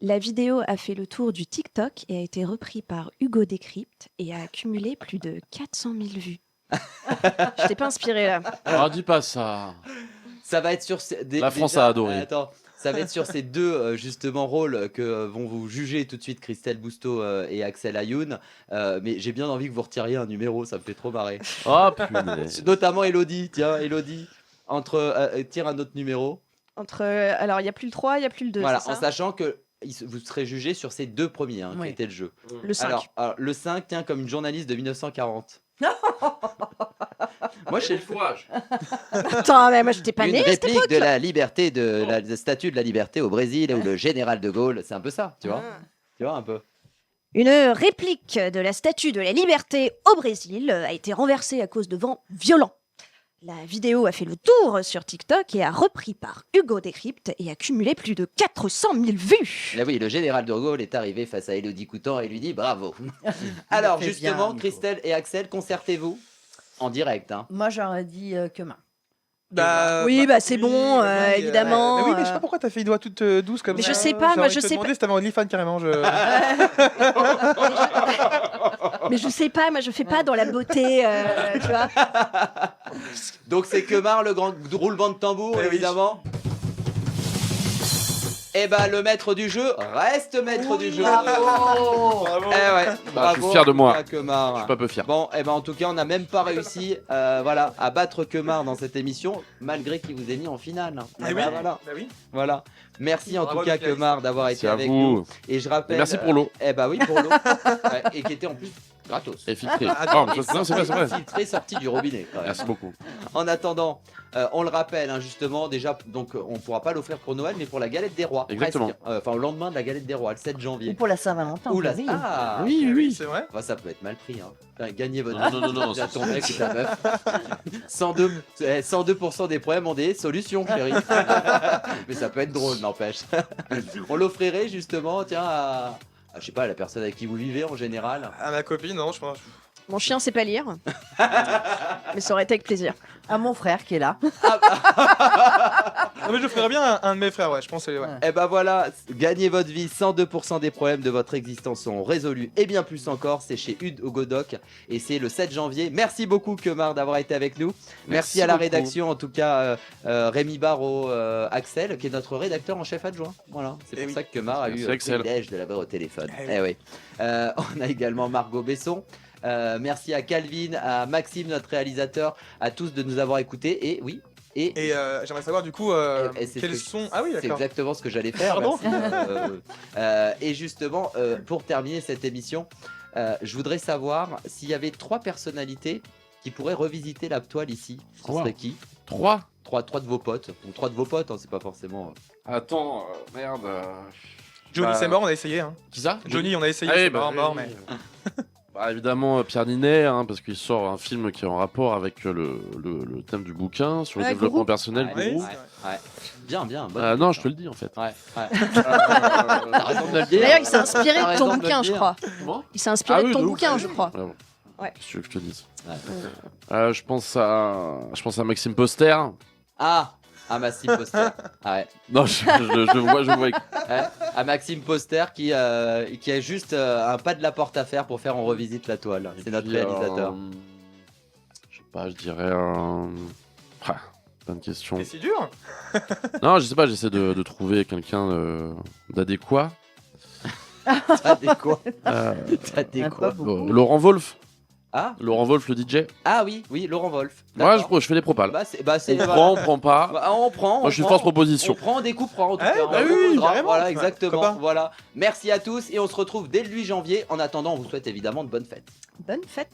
La vidéo a fait le tour du TikTok et a été reprise par Hugo Décrypte et a accumulé plus de 400 000 vues. Je t'ai pas inspiré là. Ah, dis pas ça. Ça va être sur La France a adoré. Attends, ça va être sur ces 2 justement rôles que vont vous juger tout de suite Christelle Bousteau et Axel Ayoun. Mais j'ai bien envie que vous retiriez un numéro, ça me fait trop marrer. Oh punaise. Notamment Elodie. Tiens, Elodie, tire un autre numéro. Alors il y a plus le 3, il y a plus le 2. Voilà, c'est en ça sachant que vous serez jugé sur ces 2 premiers qui Oui. étaient le jeu. Le 5. Alors, le 5, tiens, comme une journaliste de 1940. Moi, je sais le fourrage. Attends, mais moi je t'ai pas Une né à cette réplique époque. de la liberté, de la statue de la liberté au Brésil, ou le général de Gaulle. C'est un peu ça, tu vois? Tu vois un peu? Une réplique de la statue de la liberté au Brésil a été renversée à cause de vents violents. La vidéo a fait le tour sur TikTok et a repris par Hugo Décrypte et a cumulé plus de 400 000 vues. Là, oui, le général de Gaulle est arrivé face à Elodie Coutan et lui dit bravo. Alors, fait justement, bien, Nico. Christelle et Axel, concertez-vous en direct. Hein. Moi, j'aurais dit Kemar. Oui, c'est bon, évidemment. Mais oui, mais je sais pas pourquoi t'as fait les doigts toutes douces comme Mais ça. je sais pas, moi, je sais pas. Si t'avais un OnlyFans carrément. Mais je sais pas, moi je fais pas dans la beauté, tu vois. Donc, c'est Kemar, le grand roulement de tambour, évidemment. Et bah, le maître du jeu reste maître du jeu. Bravo. Eh ouais, je suis fier de moi. Kemar. Je suis pas peu fier. Bon, et ben en tout cas, on n'a même pas réussi à battre Kemar dans cette émission, malgré qu'il vous ait mis en finale. Ah oui. Voilà. Bah oui. Voilà. Merci en Bravo, tout cas, Michael. Kemar, d'avoir Merci été à avec vous. nous. Et je rappelle. Et merci pour l'eau. Eh bah oui, pour l'eau. Ouais, et qui était en plus gratos. Et filtré. Ah, Oh, non, c'est vrai. Filtré, sorti du robinet. quand même. Merci beaucoup. En attendant, on le rappelle, hein, justement, déjà, donc on pourra pas l'offrir pour Noël, mais pour la galette des rois. Exactement. presque. Enfin, au lendemain de la galette des rois, le 7 Ou janvier. pour la Saint-Valentin. Ou la... oui. Ah, Oui. C'est vrai. bah, ça peut être mal pris. Hein. Enfin, gagnez votre Non, à ton mec ou ta meuf. 102% des problèmes ont des solutions, chérie. Mais ça peut être drôle, n'empêche. On l'offrirait justement, tiens, à je sais pas, à la personne avec qui vous vivez en général. À ma copine, non, je pense. Mon chien sait pas lire. Mais ça aurait été avec plaisir. À mon frère qui est là. Non, mais je ferais bien un de mes frères, ouais, je pense. Ouais. Et ben voilà, gagnez votre vie, 102% des problèmes de votre existence sont résolus et bien plus encore. C'est chez Hugo Doc et c'est le 7 janvier. Merci beaucoup Kemar d'avoir été avec nous. Merci à la beaucoup. rédaction, en tout cas Rémi Barraud, Axel qui est notre rédacteur en chef adjoint. Voilà, c'est pour ça que Kemar a eu le privilège de l'avoir au téléphone. Eh oui. On a également Margot Besson. Merci à Calvin, à Maxime, notre réalisateur, à tous de nous avoir écoutés. Et oui. Et j'aimerais savoir du coup quels sont. Ah oui, d'accord. C'est exactement ce que j'allais faire. Pardon. Et justement, pour terminer cette émission, je voudrais savoir s'il y avait 3 personnalités qui pourraient revisiter la toile ici. Ce serait qui 3 de vos potes. Donc 3 de vos potes, hein, c'est pas forcément. Attends, merde. Johnny, c'est mort, on a essayé. Hein. Qui ça Johnny, on a essayé. Ah, c'est bah, mort, mais. Bah, évidemment Pierre Ninet, hein, parce qu'il sort un film qui est en rapport avec le thème du bouquin sur le développement personnel. Ouais. Bien. Non, je te le dis en fait. T'as raison de me le dire. D'ailleurs, il s'est inspiré T'as de ton raison me le bouquin, je dire. crois. Comment Il s'est inspiré de ton de ouf. bouquin, je crois. Ouais. Qu'est-ce que tu veux que je te dise je pense à Maxime Poster. À Maxime Poster. Ouais. Non, je vois. Ouais, à Maxime Poster qui a juste un pas de la porte à faire pour faire on revisite la toile. C'est notre réalisateur. Je sais pas, je dirais bonne question. C'est si dur. Non, je sais pas, j'essaie de trouver quelqu'un d'adéquat. T'adéquat. Laurent Wolf. Ah, Laurent Wolf, le DJ. Ah oui, Laurent Wolf. Moi, je fais des propales. On prend pas. On prend. Moi, je suis force proposition. On prend, on découpera en tout Eh, cas. bah On oui, proposera. carrément. Voilà, Ouais, exactement. copain. Voilà. Merci à tous et on se retrouve dès le 8 janvier. En attendant, on vous souhaite évidemment de bonnes fêtes. Bonne fête.